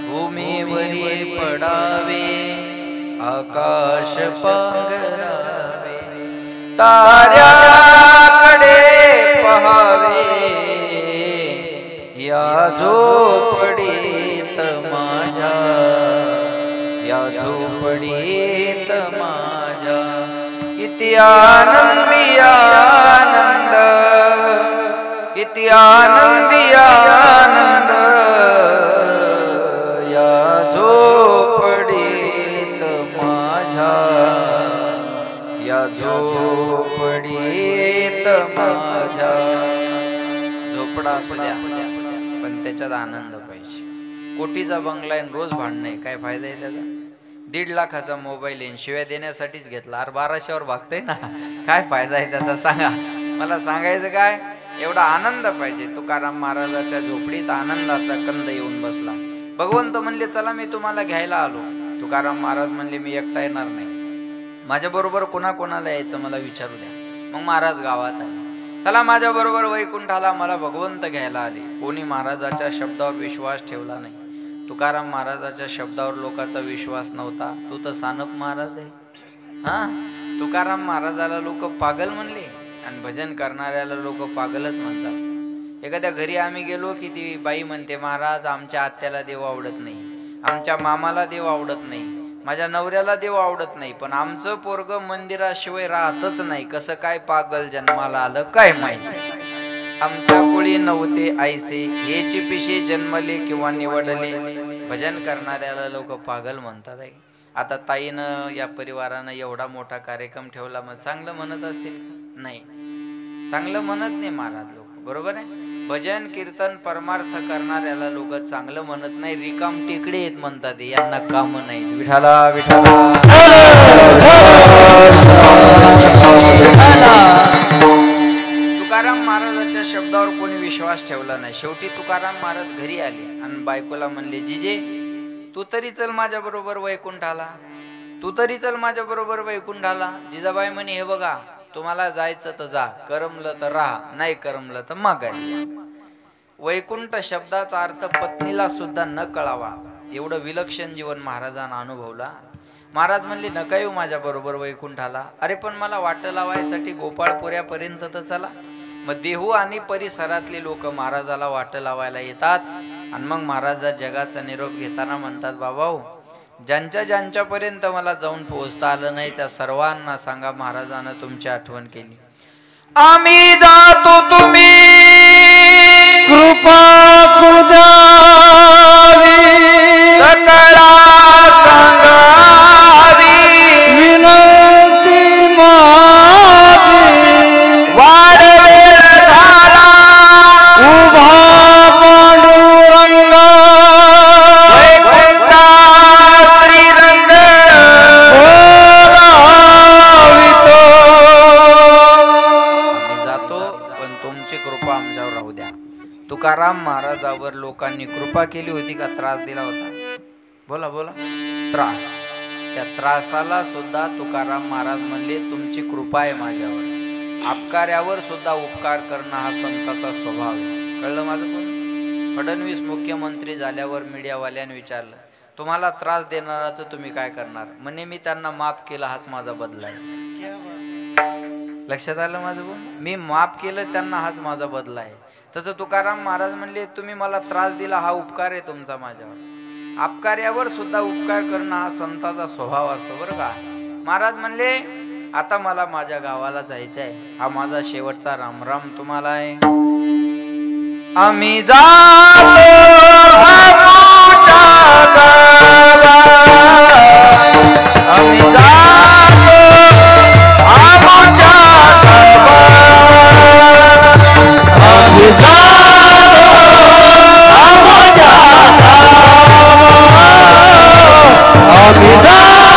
भूमीवरी पडावे आकाश पांघरावे, ताऱ्याकडे पहावे या झोपडीत माझ्या, या झोपडीत माझ्या. किती आनंदी आनंद, किती आनंदी आनंद या झोपडीत माझ्या, या झोपडीत माझ्या. झोपडा असू द्या पण त्याच्यात आनंद पाहिजे. कोटीचा बंगला आहे रोज भांडण आहे, काय फायदा आहे त्याचा. 1.5 लाखाचा मोबाईल आहे शिवाय देण्यासाठीच घेतला, 1200वर भागतंय ना, काय फायदा आहे त्याचा सांगा. मला सांगायचं काय, एवढा आनंद पाहिजे. तुकाराम महाराजाच्या झोपडीत आनंदाचा कंद येऊन बसला. भगवंत म्हणले चला मी तुम्हाला घ्यायला आलो. तुकाराम महाराज म्हणले मी एकटा येणार नाही, माझ्या बरोबर कोणाकोणाला यायचं मला विचारू द्या. मग महाराज गावात आले, चला माझ्या बरोबर वैकुंठाला, मला भगवंत घ्यायला आले. कोणी महाराजाच्या शब्दावर विश्वास ठेवला नाही. तुकाराम महाराजाच्या शब्दावर लोकांचा विश्वास नव्हता. तू तर सानप महाराज आहे. हा, तुकाराम महाराजाला लोक पागल म्हणले आणि भजन करणाऱ्याला लोक पागलच म्हणतात. एखाद्या घरी आम्ही गेलो की ती बाई म्हणते महाराज आमच्या आत्याला देव आवडत नाही, आमच्या मामाला देव आवडत नाही, माझ्या नवऱ्याला देव आवडत नाही, पण आमचं पोरग मंदिराशिवाय राहतच नाही. कसं काय पागल जन्माला आलं काय माहिती. आमच्या कुळी नव्हते ऐसे, हेची पिशे जन्मले किंवा निवडले. भजन करणाऱ्याला लोक पागल म्हणतात. आता ताईनं या परिवारानं एवढा मोठा कार्यक्रम ठेवला, मग चांगलं म्हणत असतील नाही, चांगलं म्हणत नाही महाराज लोक, बरोबर आहे. भजन कीर्तन परमार्थ करणाऱ्याला लोक चांगलं म्हणत नाही, रिकाम टेकडे येत म्हणतात, यांना काम नाहीत. विठाला विठाला. तुकाराम महाराजाच्या शब्दावर कोणी विश्वास ठेवला नाही. शेवटी तुकाराम महाराज घरी आले आणि बायकोला म्हणले, जिजे तू तरी चल माझ्या बरोबर वैकुंठाला, तू तरी चल माझ्या बरोबर वैकुंठाला. जिजाबाई म्हणे हे बघा, तुम्हाला जायचं तर जा, करमलं तर राहा, नाही करमलं तर माघारी. वैकुंठ शब्दाचा अर्थ पत्नीला सुद्धा न कळावा एवढं विलक्षण जीवन महाराजांना अनुभवला. महाराज म्हणले नका येऊ माझ्या बरोबर वैकुंठाला. अरे पण मला वाट लावायसाठी गोपाळपुऱ्यापर्यंत तर चला. मग देहू आणि परिसरातले लोक महाराजाला वाट लावायला येतात आणि मग महाराजा जगाचा निरोप घेताना म्हणतात, बाबाओ ज्यांच्या ज्यांच्यापर्यंत मला जाऊन पोहोचता आलं नाही त्या सर्वांना सांगा महाराजांना तुमची आठवण केली. आम्ही जातो तुम्ही कृपा सुजावी, सकळा सांगावी, विनंती माझी वाढ वेळ झाला उभा पांडुरंगा, वैकुंठा श्रीरंग बोलावितो. आम्ही जातो पण तुमची कृपा आमच्यावर राहू द्या. तुकाराम महाराजावर लोकांनी कृपा केली होती का त्रास दिला होता? बोला बोला. त्रास. त्या त्रासाला सुद्धा तुकाराम महाराज म्हणले तुमची कृपा आहे माझ्यावर. अपकार्यावर सुद्धा उपकार करणं हा संताचा स्वभाव आहे. कळलं माझं पण? फडणवीस मुख्यमंत्री झाल्यावर मीडियावाल्याने विचारलं, तुम्हाला त्रास देणाराचं तुम्ही काय करणार? म्हणे मी त्यांना माफ केलं, हाच माझा बदला आहे. लक्षात आलं माझं पण? मी माफ केलं त्यांना, हाच माझा बदला आहे. तसं तुकाराम महाराज म्हणले, तुम्ही मला त्रास दिला हा उपकार आहे तुमचा माझ्यावर. अपकार्यावर सुद्धा उपकार करणं हा संताचा स्वभाव असतो बरं का. महाराज म्हणले, आता मला माझ्या गावाला जायचं आहे, हा माझा शेवटचा रामराम तुम्हाला आहे. आम्ही जातो आमच्या गावाला, आम्ही जातो आमच्या गावाला, आम्ही जातो आमच्या गावाला, आम्ही जातो आमच्या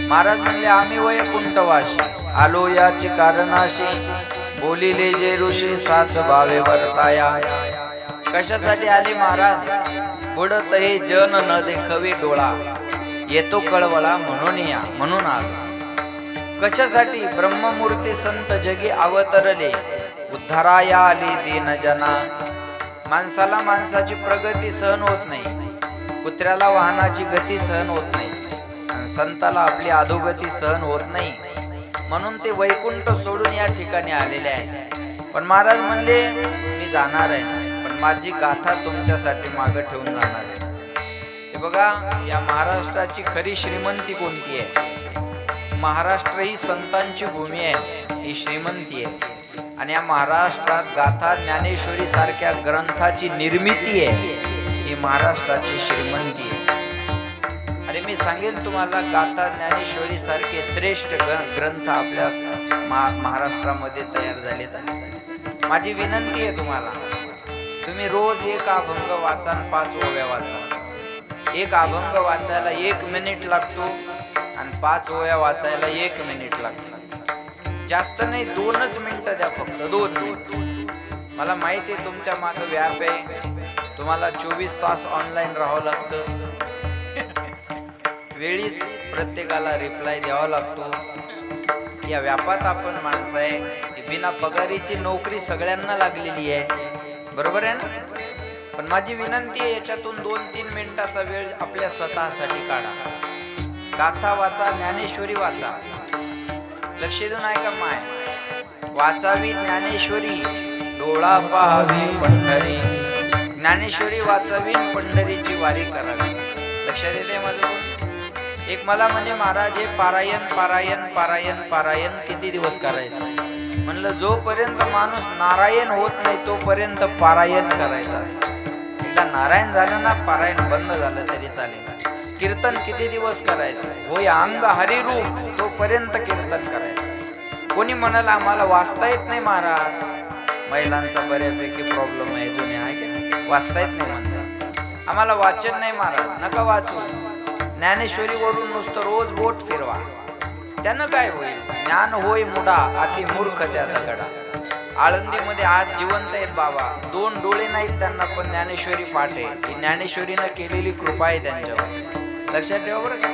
महाराज म्हणले, आम्ही वैकुंठवासी आलो याची कारणाशी, बोलिले जे ऋषी साच भावे वर्ताया. कशासाठी आले महाराज? बुडत हे जन न देखवे डोळा, येतो कळवळा म्हणून या, म्हणून आलो. कशासाठी? ब्रह्ममूर्ती संत जगी अवतरले, उद्धाराया आली दीन जना. माणसाला माणसाची प्रगती सहन होत नाही, कुत्र्याला वाहनाची गती सहन होत नाही, संताला आपली अधोगती सहन होत नाही, म्हणून ते वैकुंठ सोडून या ठिकाणी आलेले आहेत. पण महाराज म्हणले, मी जाणार आहे, पण माझी गाथा तुमच्यासाठी मागे ठेवून जाणार आहे. हे बघा, या महाराष्ट्राची खरी श्रीमंती कोणती आहे? महाराष्ट्र ही संतांची भूमी आहे, ही श्रीमंती आहे. आणि या महाराष्ट्रात गाथा ज्ञानेश्वरी सारख्या ग्रंथाची निर्मिती आहे, ही महाराष्ट्राची श्रीमंती आहे. आणि मी सांगेन तुम्हाला, गाथा ज्ञानेश्वरी सारखे श्रेष्ठ ग्रंथ आपल्या महाराष्ट्रामध्ये तयार झालेत आहेत. माझी विनंती आहे तुम्हाला, तुम्ही रोज एक अभंग वाचा, 5 ओव्या वाचा. एक अभंग वाचायला 1 मिनिट लागतो आणि 5 ओव्या वाचायला 1 मिनिट लागतो. जास्त नाही, 2च मिनिटं द्या, फक्त 2 मिनिट. मला माहिती आहे तुमच्या मागे व्याप आहे, तुम्हाला 24 तास ऑनलाईन राहावं लागतं, वेळीच प्रत्येकाला रिप्लाय द्यावा लागतो. या व्यापात आपण माणसं आहे, बिना पगारीची नोकरी सगळ्यांना लागलेली आहे, बरोबर आहे ना? पण माझी विनंती आहे, याच्यातून 2-3 मिनिटाचा वेळ आपल्या स्वतःसाठी काढा. गाथा वाचा, ज्ञानेश्वरी वाचा, लक्ष देऊन ऐका. माय वाचावी ज्ञानेश्वरी, डोळा पाहावी पंढरी. ज्ञानेश्वरी वाचावी, पंढरीची वारी करावी. लक्षात येते माझं? एक मला म्हणजे, महाराज हे पारायण पारायण पारायण पारायण किती दिवस करायचं? म्हणलं, जोपर्यंत माणूस नारायण होत नाही तोपर्यंत पारायण करायचं असतं. एकदा नारायण झालं ना, पारायण बंद झालं तरी चालेल. कीर्तन किती दिवस करायचं? होय अंग हरिरूप, तोपर्यंत कीर्तन करायचं. कोणी म्हणाल आम्हाला वाचता येत नाही महाराज, महिलांचा बऱ्यापैकी प्रॉब्लेम आहे, जुन्या आहे की वाचता येत नाही म्हणतात. आम्हाला वाचन नाही महाराज, नका वाचू. ज्ञानेश्वरीवरून नुसतं रोज बोट फिरवा, त्यानं काय होईल? ज्ञान होय मुडा, अति मूर्ख त्याचा गडा. आळंदीमध्ये आज जिवंत आहेत बाबा, 2 डोळे नाहीत त्यांना, पण ज्ञानेश्वरी पाठ आहे. ही ज्ञानेश्वरीनं केलेली कृपा आहे त्यांच्यावर, लक्षात ठेवा बरं का.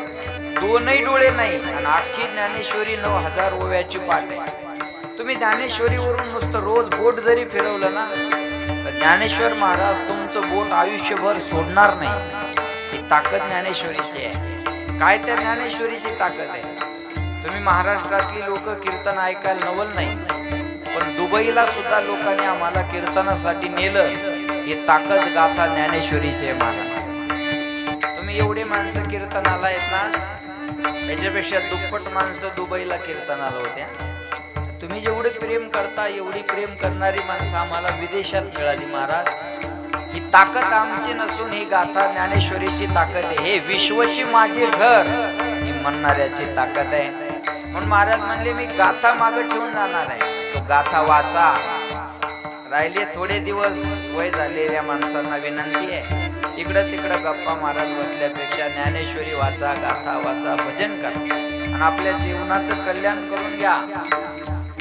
2ही डोळे नाही आणि अख्खी ज्ञानेश्वरी 9000 ओव्याची पाठ आहे. तुम्ही ज्ञानेश्वरीवरून नुसतं रोज बोट जरी फिरवलं ना, तर ज्ञानेश्वर महाराज तुमचं बोट आयुष्यभर सोडणार नाही. ही ताकद ज्ञानेश्वरीची आहे. काय त्या ज्ञानेश्वरीची ताकद आहे? तुम्ही महाराष्ट्रातली लोक कीर्तन ऐकायला नवल नाही, पण दुबईला सुद्धा लोकांनी आम्हाला कीर्तनासाठी नेलं ही ताकद गाथा ज्ञानेश्वरीची आहे महाराज. तुम्ही एवढे माणसं कीर्तनाला आहेत ना, याच्यापेक्षा दुप्पट माणसं दुबईला कीर्तनाला होत्या. तुम्ही जेवढे प्रेम करता एवढी प्रेम करणारी माणसं आम्हाला विदेशात मिळाली महाराज. ही ताकद आमची नसून ही गाथा ज्ञानेश्वरीची ताकद आहे. हे विश्वची माझे घर ही म्हणणाऱ्याची ताकद आहे. म्हणून महाराज म्हणले मी गाथा मागे ठेवून जाणार आहे. तो गाथा वाचा. राहिले थोडे दिवस, वय झालेल्या माणसांना विनंती आहे, इकडं तिकडं गप्पा मारत बसल्यापेक्षा ज्ञानेश्वरी वाचा, गाथा वाचा, भजन करा आणि आपल्या जीवनाचं कल्याण करून घ्या.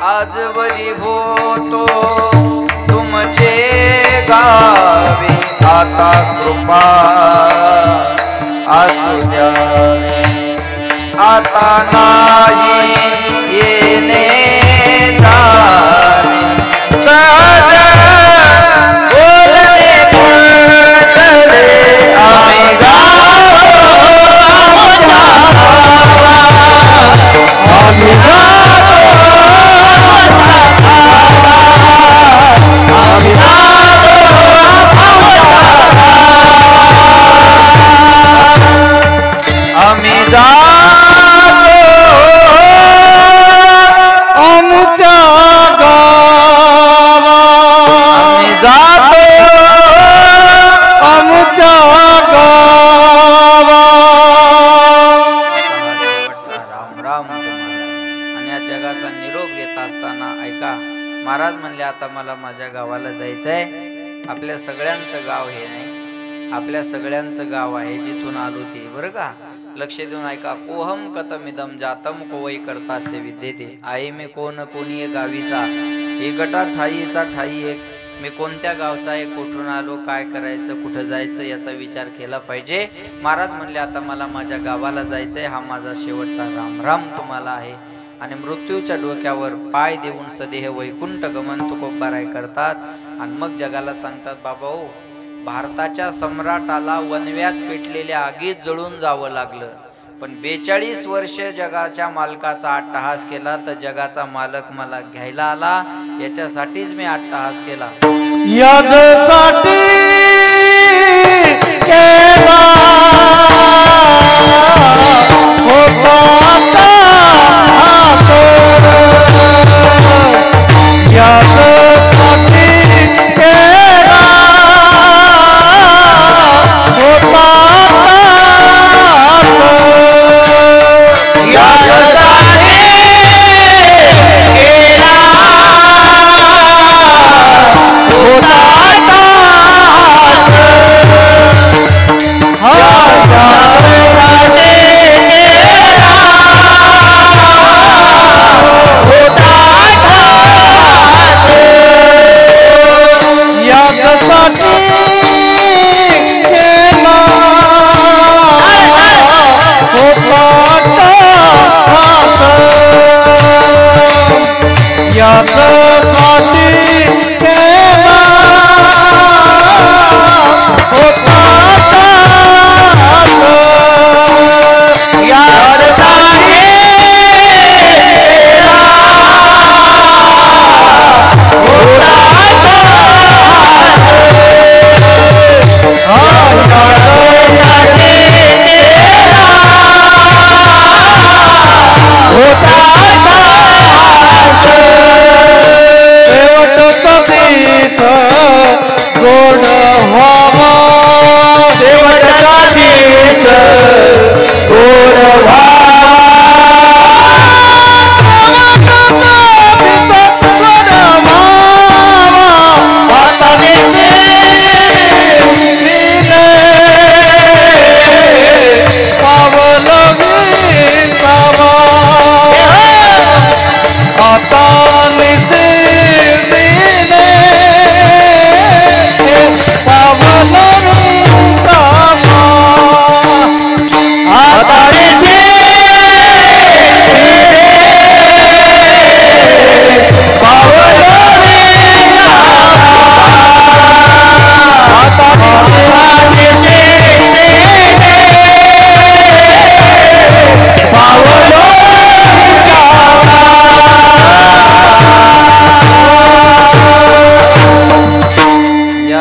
आजवरी होतो तुमचे गावी, आता कृपा असू द्यावी. आता नाही येणे जाणे, सहज बोलणे फुटले. आम्ही गातो आमच्या आम्ही महाराज म्हणले आता मला माझ्या गावाला जायचंय. आपल्या सगळ्यांचं गाव हे नाही, आपल्या सगळ्यांचं गाव आहे जिथून आलो ते, बरं का. लक्ष देऊन ऐका. कोहम कतमिदम जातम कोवई करता से विद्येते. आहे मी कोण कोणी गावीचा, एकटा ठाईचा ठाई एक. मी कोणत्या गावचा आहे, कुठून आलो, काय करायचं, कुठं जायचं याचा विचार केला पाहिजे. महाराज म्हणले आता मला माझ्या गावाला जायचंय. हा माझा शेवटचा रामराम तुम्हाला आहे. आणि मृत्यूच्या डोक्यावर पाय देऊन सदेह वैकुंठ गमन तुकोबाराय करतात. आणि मग जगाला सांगतात बाबा हो, भारताच्या सम्राटाला वनव्यात पेटलेल्या आगीत जळून जावं लागलं, पण 42 वर्ष जगाच्या मालकाचा अट्टहास केला, तर जगाचा मालक मला घ्यायला आला. याच्यासाठीच मी अट्टहास केला. यासाठी केला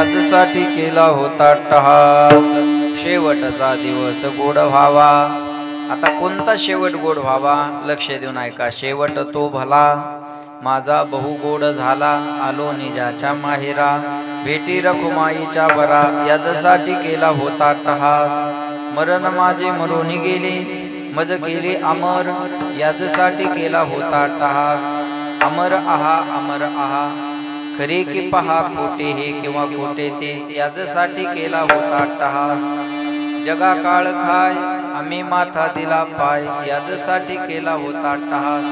याजसाठी केला होता टहास शेवटचा दिवस गोड व्हावा आता कोणता शेवट गोड व्हावा लक्ष देऊन ऐका शेवट तो भला माझा बहु गोड झाला आलो निजाच्या माहेरा भेटी रखुमाईच्या बरा याजसाठी केला होता टहास मरण माझे मरोनी गेले मज केले अमर याजसाठी केला होता टहास अमर आहा खरे की पहा खोटे हे किंवा खोटे ते याजसाठी केला होता टहास जगा काळ खाय आम्ही माथा दिला पाय याजसाठी केला होता टहास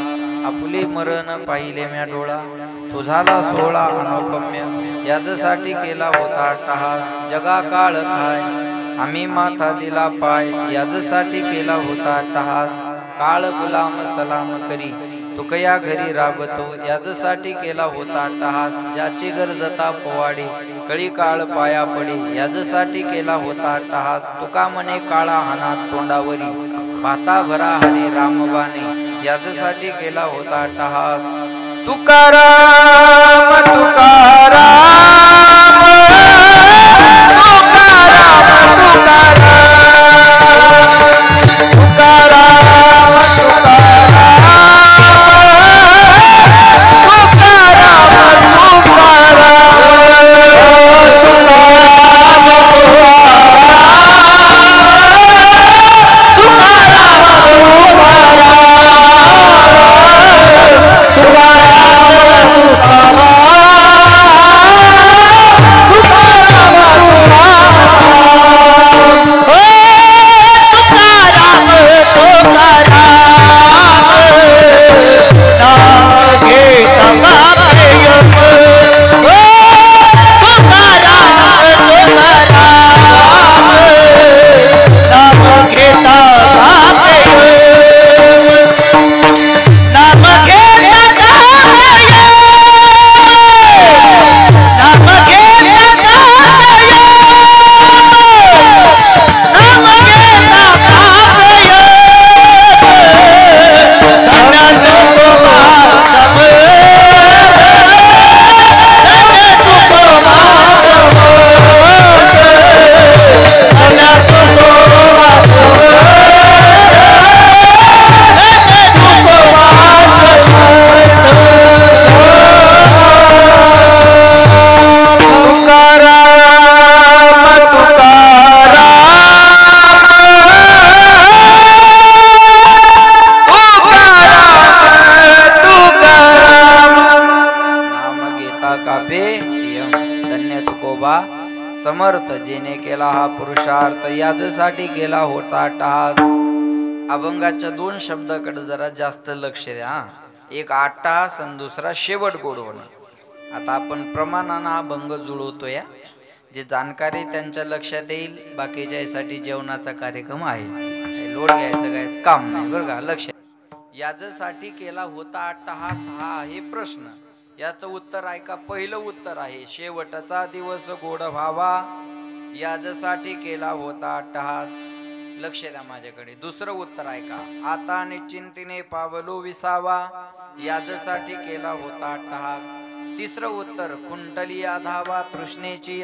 आपुले मरण पाहिले म्या डोळा तो झाला सोळा अनुपम्य याजसाठी केला होता टहास जगा काळ खाय आम्ही माथा दिला पाय याजसाठी केला होता टहास काळ गुलाम सलाम करी तुकया घरी राबतो याजसाठी केला होता टहास ज्याची गरजता पोवाडी कळी काळ पाया पडी याजसाठी केला होता टहास तुका म्हणे काळा हानात तोंडावरी भाता भरा हरी रामबाने याजसाठी केला होता टहास तुकाराम तुकाराम समर्थ जेने केला हा पुरुषार्थ याजसाठी केला होता टहास अभंगाच्या दोन शब्दाकडे जरा जास्त लक्ष द्या एक आटहास आणि दुसरा शेवट गोड होणं आता आपण प्रमाणानं अभंग जुळवतोय जे जाणकारी त्यांच्या लक्षात येईल बाकीच्यासाठी जेवणाचा कार्यक्रम आहे लोड घ्यायचं काय काम नाही बरं का लक्ष याजसाठी केला होता अट्टहास हा आहे प्रश्न याचं उत्तर ऐका पहिलं उत्तर आहे शेवटचा दिवस गोड व्हावा याजसाठी केला होता अट्टहास लक्ष द्या माझ्याकडे दुसरं उत्तर ऐका आता निश्चिंतीने पावलो विसावा याजसाठी केला होता अट्टहास तिसरं उत्तर कुंडलिया धावा तृष्णेची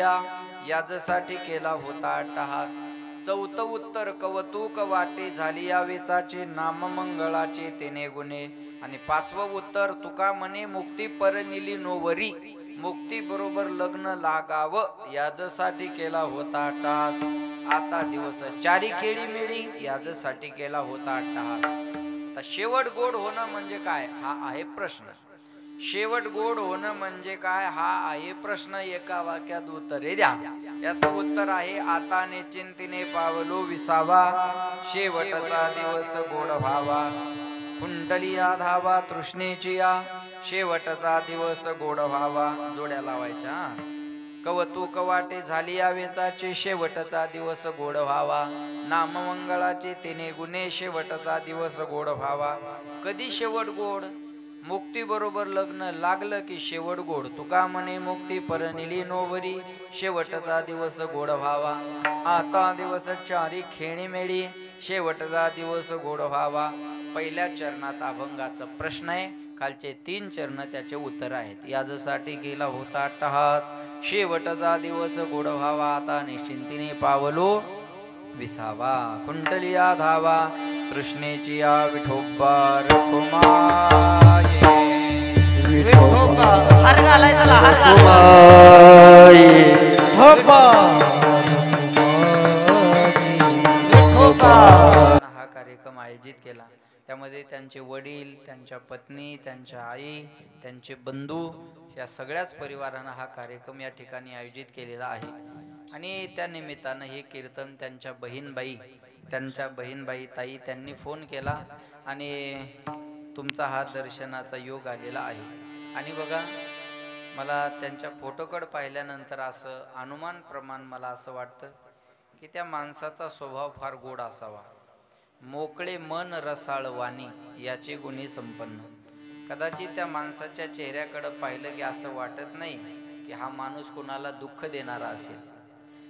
याजसाठी केला होता अट्टहास चौथं उत्तर कवतुक वाटे झाली या वेचाचे नाममंगळाचे तेने गुणे आणि पाचवं उत्तर तुका म्हणे मुक्ती परनिली नोवरी मुक्ती बरोबर लग्न लागावं याजसाठी केला होता अट्टहास आता दिवस चारी खेळी मेळी याजसाठी केला होता अट्टहास आता शेवट गोड होणं म्हणजे काय हा आहे प्रश्न शेवट गोड होणं म्हणजे काय हा आहे प्रश्न एका वाक्यात उत्तरे द्या याचं उत्तर आहे आता निश्चिंतीने पावलो विसावा शेवटचा दिवस गोड व्हावा कुंडलिया धावा तृष्णेची शेवटचा दिवस गोड व्हावा जोड्या लावायच्या कवतुक वाटे झाली या वेचाचे शेवटचा दिवस गोड व्हावा नाममंगळाचे तिने गुणे शेवटचा दिवस गोड व्हावा कधी शेवट गोड मुक्ती बरोबर लग्न लागलं की शेवट गोड तुका म्हणे मुक्ती परनिली नोवरी शेवटचा दिवस गोड व्हावा आता दिवस चारी खेणी मेळी शेवटचा दिवस गोड व्हावा पहिल्या चरणात अभंगाचा प्रश्न आहे खालचे 3 चरण त्याचे उत्तर आहेत याजसाठी गेला होता अट्टहास शेवटचा दिवस गोड व्हावा आता निश्चिंतीने पावलो विसावा कुंडलिया धावा कृष्णेची या विठोबा रखुमाये विठोबा हार घालाय चला हार घाल विठोबा हा कार्यक्रम आयोजित केला. त्यामध्ये त्यांचे वडील, त्यांच्या पत्नी, त्यांच्या आई, त्यांचे बंधू या सगळ्याच परिवारानं हा कार्यक्रम या ठिकाणी आयोजित केलेला आहे. आणि त्या निमित्तानं हे कीर्तन त्यांच्या बहीणबाई ताई त्यांनी फोन केला आणि तुमचा हा दर्शनाचा योग आलेला आहे. आणि बघा मला त्यांच्या फोटोकडे पाहिल्यानंतर असं अनुमान प्रमाण मला असं वाटतं की त्या माणसाचा स्वभाव फार गोड असावा. मोकळे मन रसाळ वाणी याचे गुणी संपन्न. कदाचित त्या माणसाच्या चेहऱ्याकडे पाहिलं की असं वाटत नाही की हा माणूस कुणाला दुःख देणारा असेल.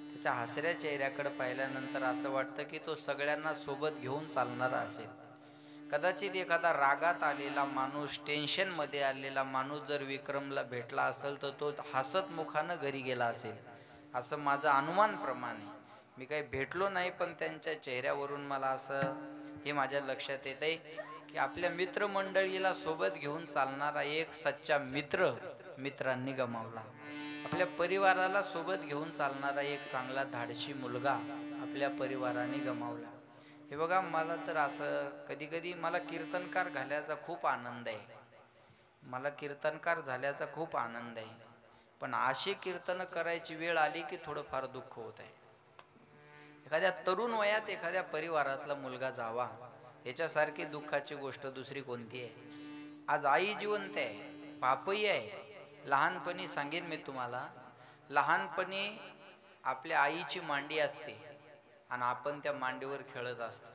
त्याच्या हसऱ्या चेहऱ्याकडे पाहिल्यानंतर असं वाटतं की तो सगळ्यांना सोबत घेऊन चालणारा असेल. कदाचित एखादा रागात आलेला माणूस, टेन्शनमध्ये आलेला माणूस जर विक्रमला भेटला असेल तर तो हसत मुखानं घरी गेला असेल, असं माझं अनुमान प्रमाणे. मी काही भेटलो नाही पण त्यांच्या चेहऱ्यावरून मला असं हे माझ्या लक्षात येत आहे की आपल्या मित्रमंडळीला सोबत घेऊन चालणारा एक सच्चा मित्रांनी गमावला. आपल्या परिवाराला सोबत घेऊन चालणारा एक चांगला धाडशी मुलगा आपल्या परिवाराने गमावला. हे बघा मला तर असं कधी कधी मला कीर्तनकार झाल्याचा खूप आनंद आहे. पण अशी कीर्तन करायची वेळ आली की थोडंफार दुःख होत आहे. एखाद्या तरुण वयात एखाद्या परिवारातला मुलगा जावा याच्यासारखी दुःखाची गोष्ट दुसरी कोणती आहे. आज आई जिवंत आहे, बापही आहे. लहानपणी सांगेन मी तुम्हाला, लहानपणी आपल्या आईची मांडी असते आणि आपण त्या मांडीवर खेळत असतो.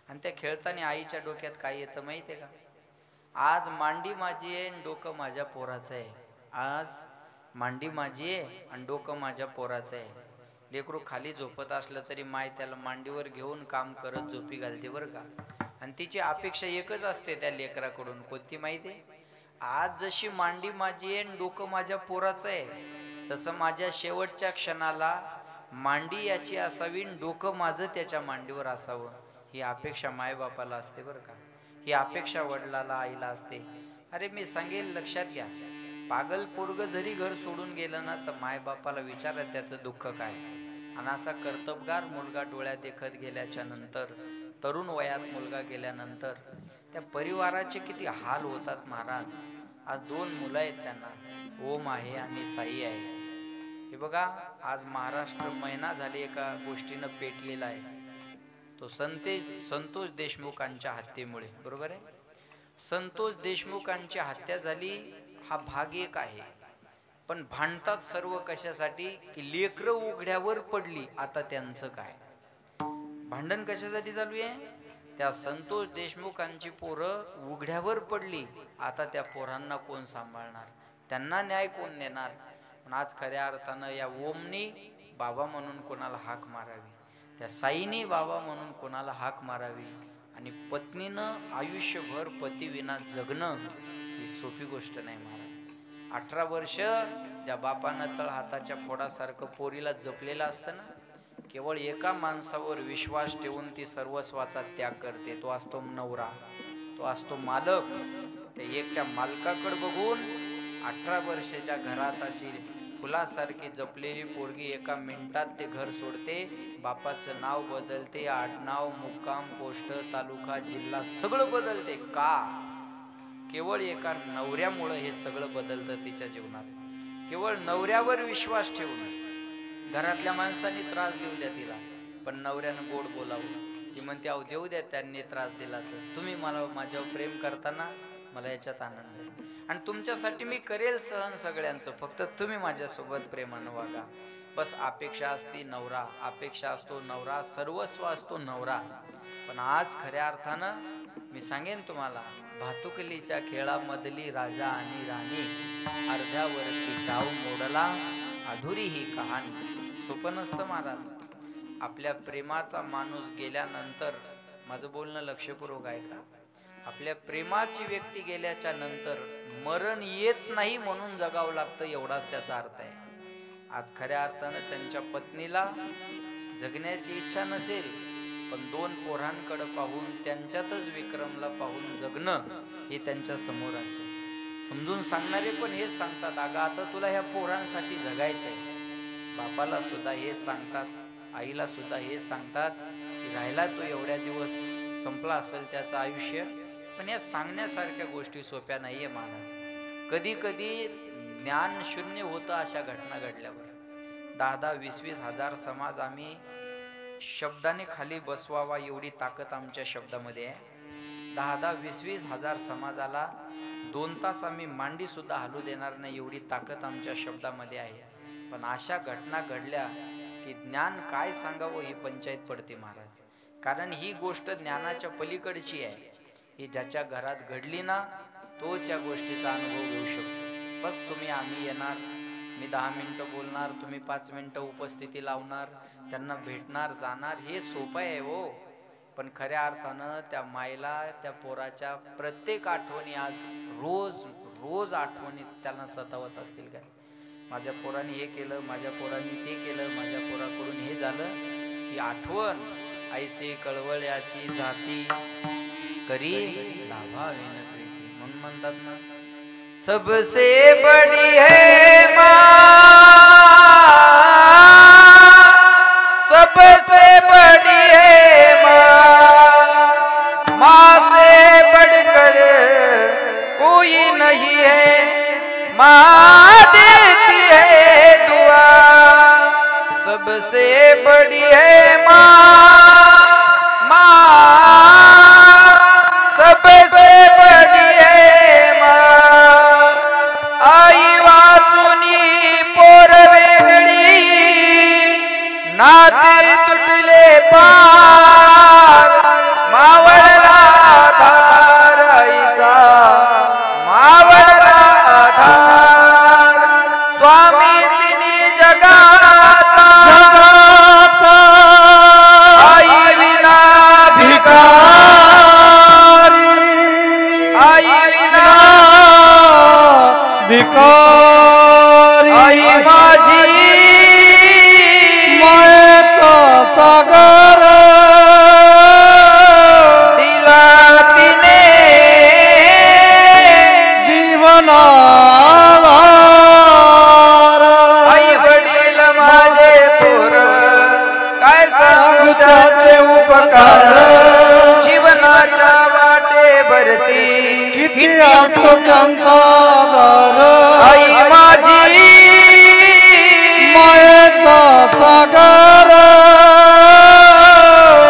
आणि त्या खेळताना आईच्या डोक्यात काय येतं माहिती आहे का? आज मांडी माझी आहे आणि डोकं माझ्या पोराचं आहे. आज मांडी माझी आहे आणि डोकं माझ्या पोराचं आहे. लेकरू खाली झोपत असलं तरी माय त्याला मांडीवर घेऊन काम करत झोपी घालते बरं का. आणि तिची अपेक्षा एकच असते त्या लेकराकडून, कोणती माहिती आहे? आज जशी मांडी माझी आहे आणि डोकं माझ्या पोराचं आहे तसं माझ्या शेवटच्या क्षणाला मांडी याची असावी आणि डोकं माझं त्याच्या मांडीवर असावं. ही अपेक्षा मायबापाला असते बरं का. ही अपेक्षा वडिलाला, आईला असते. अरे मी सांगेल, लक्षात घ्या, पागल पोरग जरी घर सोडून गेलं ना तर मायबापाला विचारा त्याचं दुःख काय. आणि असा कर्तबगार मुलगा डोळ्यात देखत गेल्याच्या नंतर, तरुण वयात मुलगा गेल्यानंतर त्या परिवाराचे किती हाल होतात महाराज. आज 2 मुलं आहेत त्यांना, ओम आहे आणि साई आहे. हे बघा आज महाराष्ट्र महिना झाली एका गोष्टीनं पेटलेला आहे. तो संतोष देशमुखांच्या हत्येमुळे. बरोबर आहे, संतोष देशमुखांची हत्या झाली हा भाग एक आहे. पण भांडतात सर्व कशासाठी की लेकरं उघड्यावर पडली, आता त्यांचं काय. भांडण कशासाठी चालू आहे? त्या संतोष देशमुखांची पोरं उघड्यावर पडली, आता त्या पोरांना कोण सांभाळणार, त्यांना न्याय कोण देणार. पण आज खऱ्या अर्थानं या ओमनी बाबा म्हणून कोणाला हाक मारावी, त्या साईनी बाबा म्हणून कोणाला हाक मारावी, आणि पत्नीनं आयुष्यभर पतीविना जगणं ही सोपी गोष्ट नाही महाराज. 18 वर्ष ज्या बापानं तळ हाताच्या फोडासारखं पोरीला जपलेलं असतं ना, केवळ एका माणसावर विश्वास ठेवून ती सर्वस्वाचा त्याग करते. तो असतो नवरा, तो असतो मालक. त्या एकट्या मालकाकडे बघून 18 वर्षाच्या घरात अशी फुलासारखी जपलेली पोरगी एका मिनिटात ते घर सोडते. बापाचं नाव बदलते, आडनाव, मुक्काम, पोस्ट, तालुका, जिल्हा सगळं बदलते. का? केवळ एका नवऱ्यामुळे हे सगळं बदलतं तिच्या जीवनात. केवळ नवऱ्यावर विश्वास ठेवून. घरातल्या माणसांनी त्रास देऊ द्या तिला, पण नवऱ्यानं गोड बोलावं. ती म्हणते अहो देऊ द्या, त्यांनी त्रास दिला तर तुम्ही मला माझ्यावर प्रेम करताना मला याच्यात आनंद आहे आणि तुमच्यासाठी मी करेल सहन सगळ्यांचं, फक्त तुम्ही माझ्यासोबत प्रेमानं वागा. बस अपेक्षा असती नवरा, अपेक्षा असतो नवरा, सर्वस्व असतो नवरा. पण आज खऱ्या अर्थानं मी सांगेन तुम्हाला, भातुकलीच्या खेळामधली राजा आणि राणी, अर्ध्यावरती डाव मोडला, अधुरी ही कहाणी. सोपं नसतं महाराज. आपल्या प्रेमाचा माणूस गेल्यानंतर, माझं बोलणं लक्षपूर्वक आहे का, आपल्या प्रेमाची व्यक्ती गेल्याच्या नंतर मरण येत नाही म्हणून जगावं लागतं, एवढाच त्याचा अर्थ आहे. आज खऱ्या अर्थानं त्यांच्या पत्नीला जगण्याची इच्छा नसेल, पण दोन पोरांकडे पाहून त्यांच्यातच विक्रमला पाहून जगणं हे त्यांच्या समोर असेल. समजून सांगणारे पण हेच सांगतात, अगं आता तुला ह्या पोरांसाठी जगायचंय. बापाला सुद्धा हेच सांगतात, आईला सुद्धा हेच सांगतात की राहिला तो एवढ्या दिवस, संपला असेल त्याचं आयुष्य. पण या सांगण्यासारख्या गोष्टी सोप्या नाहीये महाराज. कधी कधी ज्ञान शून्य होतं अशा घटना घडल्यावर. 10-20 हजार समाज आम्ही शब्दाने खाली बसवावा एवढी ताकद आमच्या शब्दामध्ये आहे. 10-20 हजार समाजाला 2 तास आम्ही मांडी सुद्धा हलू देणार नाही एवढी ताकद आमच्या शब्दामध्ये आहे. पण अशा घटना घडल्या की ज्ञान काय सांगावं ही पंचायत पडते महाराज. कारण ही गोष्ट ज्ञानाच्या पलीकडची आहे. ही ज्याच्या घरात घडली ना तोच या गोष्टीचा अनुभव घेऊ शकतो. बस आम्ही येणार, मी 10 मिनिटं बोलणार, तुम्ही 5 मिनिटं उपस्थिती लावणार, त्यांना भेटणार जाणार, हे सोपं आहे हो. पण खऱ्या अर्थानं त्या मायला त्या पोराच्या प्रत्येक आठवणी आज रोज रोज आठवणी त्यांना सतावत असतील काय. माझ्या पोराने हे केलं, माझ्या पोराने ते केलं, माझ्या पोराकडून हे झालं. ही आठवण ऐसी कळवळ्याची जाती करी लाभावीन प्रीती. म्हणून म्हणतात ना, सबसे बड़ी है माँ, सबसे बड़ी है माँ, माँ से बढ़कर कोई नहीं है, माँ देती है दुआ. सबसे बड़ी है माँ, माँ सबसे बड़ी है माँ. आई वाचुनी पोर वेगळी, नाते तुटले पार, मावळला धार आईचा, मावळला धार. स्वामी तिनी जगाचा, आई विना भिकारी, आई विना भिकारी, आई माझी मायेचा सागर दिला तिने जीवनाधार. आई वडील माझे थोर काय सांगू त्याचे उपकार. जीवनाच्या वाटे भरती किती असतो त्यांचा आधार. आई माझी मायेचा सागर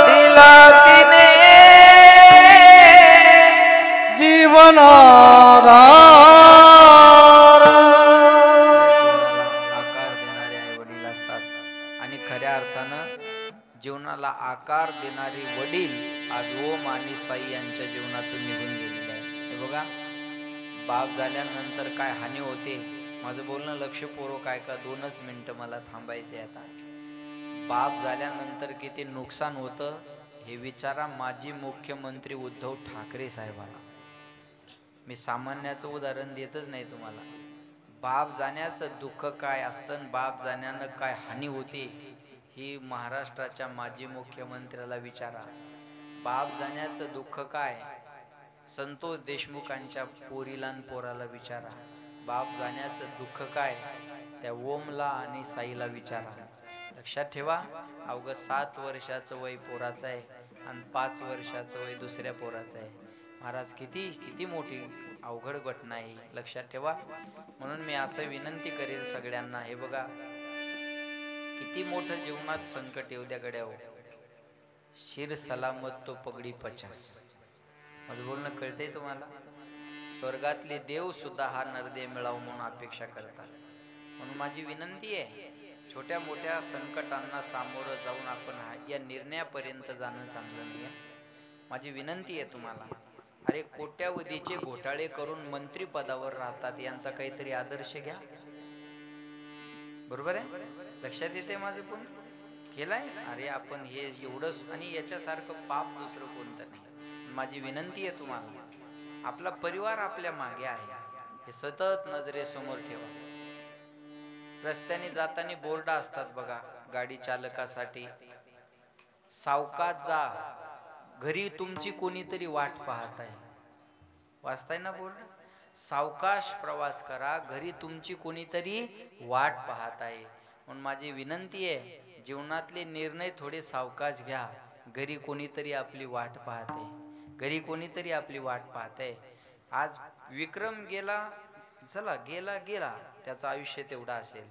दिला तिने जीवनाधार. आकार देणारे आई वडील असतात. आणि खऱ्या अर्थानं जीवनाला आकार देणारे वडील आज ओम आणि साई यांच्या जीवनातून निघून गेलेले आहे. हे बघा, बाप झाल्यानंतर काय हानी होते. माझं बोलणं लक्षपूर्वक ऐका, 2च मिनिटं मला थांबायचे. आता बाप झाल्यानंतर किती नुकसान होतं हे विचारा माजी मुख्यमंत्री उद्धव ठाकरे साहेबांना. मी सामान्याचं उदाहरण देतच नाही तुम्हाला. बाप जाण्याचं दुःख काय असतं, बाप जाण्यानं काय हानी होते ही महाराष्ट्राच्या माजी मुख्यमंत्र्याला विचारा. बाप जाण्याचं दुःख काय संतोष देशमुखांच्या पोरीला आणि पोराला विचारा. बाप जाण्याचं दुःख काय त्या ओमला आणि साईला विचारा. लक्षात ठेवा, अवघं 7 वर्षाचं वय पोराचं आहे आणि 5 वर्षाचं वय दुसऱ्या पोराचं आहे. महाराज किती किती मोठी अवघड घटना आहे, लक्षात ठेवा. म्हणून मी असं विनंती करेल सगळ्यांना, हे बघा किती मोठं जीवनात संकट येऊ द्या गड्या हो, शिर सलामत तो पगडी 50. माझं बोलणं कळतंय तुम्हाला. स्वर्गातले देव सुद्धा हा नरदेह मिळावं म्हणून अपेक्षा करतात. म्हणून माझी विनंती आहे, छोट्या मोठ्या संकटांना सामोरं जाऊन आपण या निर्णयापर्यंत जाणं चांगलं नाही. माझी विनंती आहे तुम्हाला, अरे कोट्यावधीचे घोटाळे करून मंत्री पदावर राहतात, यांचा काहीतरी आदर्श घ्या. बरोबर आहे, लक्षात येते माझं पण केलाय. अरे आपण हे एवढंच आणि याच्यासारखं पाप दुसरं कोणतं नाही. माझी विनंती आहे तुम्हाला, आपला परिवार आपल्या मागे आहे हे सतत नजरेसमोर ठेवा. रस्त्याने जाताना बोर्ड असतात बघा गाडी चालकासाठी, सावकाश जा, घरी तुमची कोणीतरी वाट पाहत आहे. वाचताय ना बोर्ड? सावकाश प्रवास करा, घरी तुमची कोणीतरी वाट पाहत आहे. म्हणून माझी विनंती आहे, जीवनातले निर्णय थोडे सावकाश घ्या. घरी कोणीतरी आपली वाट पाहते, घरी कोणीतरी आपली वाट पाहते. आज विक्रम गेला, चला गेला गेला, त्याचं आयुष्य तेवढं असेल.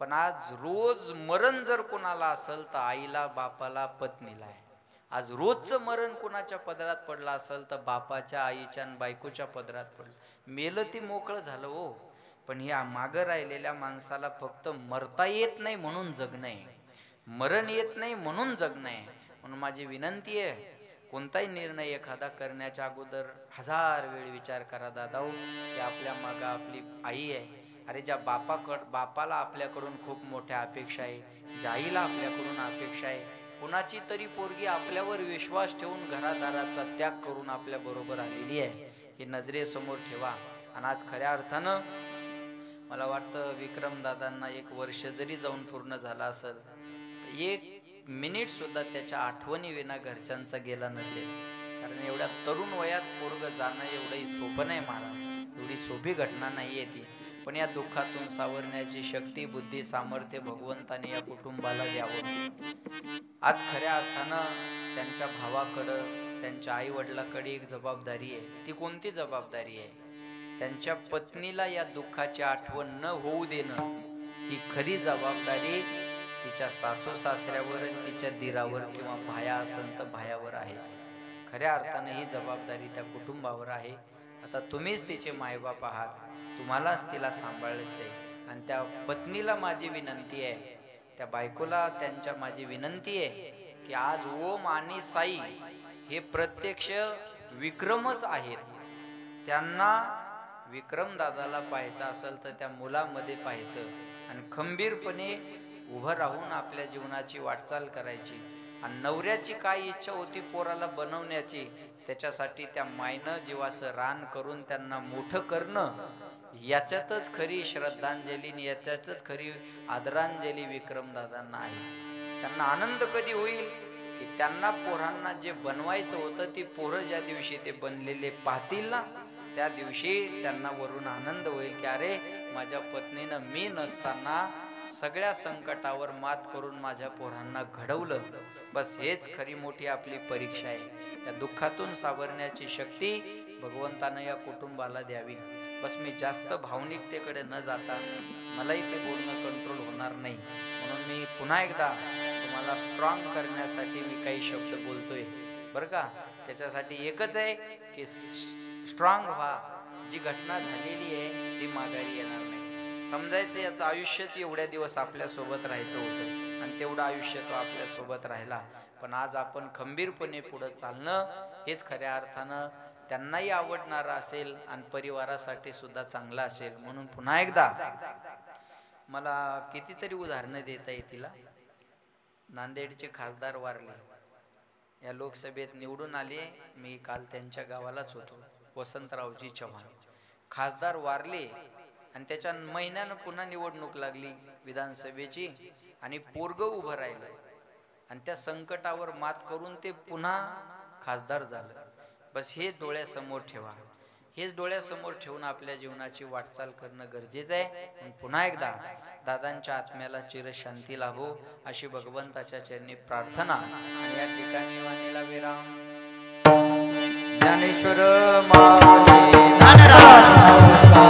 पण आज रोज मरण जर कोणाला असेल तर आईला, बापाला, पत्नीला आहे. आज रोजचं मरण कोणाच्या पदरात पडलं असेल तर बापाच्या, आईच्या आणि बायकोच्या पदरात पडलं. मेलं ते मोकळं झालं हो, पण ह्या मागं राहिलेल्या माणसाला फक्त मरता येत नाही म्हणून जगणं आहे, मरण येत नाही म्हणून जगणं आहे. म्हणून माझी विनंती आहे, कोणताही निर्णय एखादा करण्याच्या अगोदर 1000 वेळ विचार करा दादा, की आपल्या मागं आपली आई आहे. अरे ज्या बापाला आपल्याकडून खूप मोठ्या अपेक्षा आहे, ज्या आईला आपल्याकडून अपेक्षा आहे, कुणाची तरी पोरगी आपल्यावर विश्वास ठेवून घरादाराचा त्याग करून आपल्या बरोबर आलेली आहे, हे नजरेसमोर ठेवा. आणि आज खऱ्या अर्थानं मला वाटतं विक्रम दादांना 1 वर्ष जरी जाऊन पूर्ण झाला असेल, 1 मिनिट सुद्धा त्याच्या आठवणी विना घरच्यांचा गेला नसेल. कारण एवढ्या तरुण वयात पोरग जाणं एवढंही सोपं नाही महाराज, एवढी सोपी घटना नाही आहे ती. पण या दुःखातून सावरण्याची शक्ती, बुद्धी, सामर्थ्य भगवंताने या कुटुंबाला द्यावं. आज खऱ्या अर्थानं त्यांच्या भावाकडं, त्यांच्या आई वडिलाकडे एक जबाबदारी आहे. ती कोणती जबाबदारी आहे? त्यांच्या पत्नीला या दुःखाची आठवण न होऊ देणं, ही खरी जबाबदारी तिच्या सासू सासऱ्यावर, तिच्या दिरावर किंवा भाया असेल तर भायावर आहे. खऱ्या अर्थानं ही जबाबदारी त्या कुटुंबावर आहे. आता तुम्हीच तिचे मायबाप आहात, तुम्हालाच तिला सांभाळायचं आहे. आणि त्या पत्नीला माझी विनंती आहे, त्या बायकोला त्यांच्या माझी विनंती आहे, की आज ओम आणि साई हे प्रत्यक्ष विक्रमच आहेत. त्यांना विक्रम दादाला पाहायचं असेल तर त्या मुलामध्ये पाहायचं आणि खंबीरपणे उभं राहून आपल्या जीवनाची वाटचाल करायची. आणि नवऱ्याची काय इच्छा होती पोराला बनवण्याची, त्याच्यासाठी त्या मायनं जीवाचं रान करून त्यांना मोठं करणं, याच्यातच खरी श्रद्धांजली, याच्यातच खरी आदरांजली विक्रम दादांना आहे. त्यांना आनंद कधी होईल की त्यांना पोरांना जे बनवायचं होतं ती पोरं ज्या दिवशी ते बनलेले पाहतील ना, त्या दिवशी त्यांना वरून आनंद होईल की अरे माझ्या पत्नीनं मी नसताना सगळ्या संकटावर मात करून माझ्या पोरांना घडवलं. बस हेच खरी मोठी आपली परीक्षा आहे. या दुःखातून सावरण्याची शक्ती भगवंतानं या कुटुंबाला द्यावी. बस मी जास्त भावनिकतेकडे न जाता, मलाही ते बोलणं कंट्रोल होणार नाही, म्हणून मी पुन्हा एकदा तुम्हाला स्ट्रॉंग करण्यासाठी मी काही शब्द बोलतोय बरं का. त्याच्यासाठी एकच आहे की स्ट्रॉंग व्हा. जी घटना झालेली आहे ती माघारी येणार नाही. समजायचं याचं आयुष्यच एवढ्या दिवस आपल्या सोबत राहायचं होतं आणि तेवढं आयुष्य तो आपल्या सोबत राहिला. पण आज आपण खंबीरपणे पुढे चालणं हेच खऱ्या अर्थानं त्यांनाही आवडणारं असेल आणि परिवारासाठी सुद्धा चांगलं असेल. म्हणून पुन्हा एकदा मला कितीतरी उदाहरणं देता येतील. नांदेडचे खासदार वारले, या लोकसभेत निवडून आले. मी काल त्यांच्या गावालाच होतो. वसंतरावजी चव्हाण खासदार वारले आणि त्याच्या महिन्यानं पुन्हा निवडणूक लागली विधानसभेची आणि पोरग उभं राहिलं आणि त्या संकटावर मात करून ते पुन्हा खासदार झालं. बस हे डोळ्यासमोर ठेवा. हेच डोळ्यासमोर ठेवून आपल्या जीवनाची वाटचाल करणं गरजेचं आहे. पुन्हा एकदा दादांच्या आत्म्याला चिरशांती लाभो अशी भगवंताच्या चरणी प्रार्थना. आणि या ठिकाणी वाणीला विराम. ज्ञानेश्वर माऊली ज्ञानराज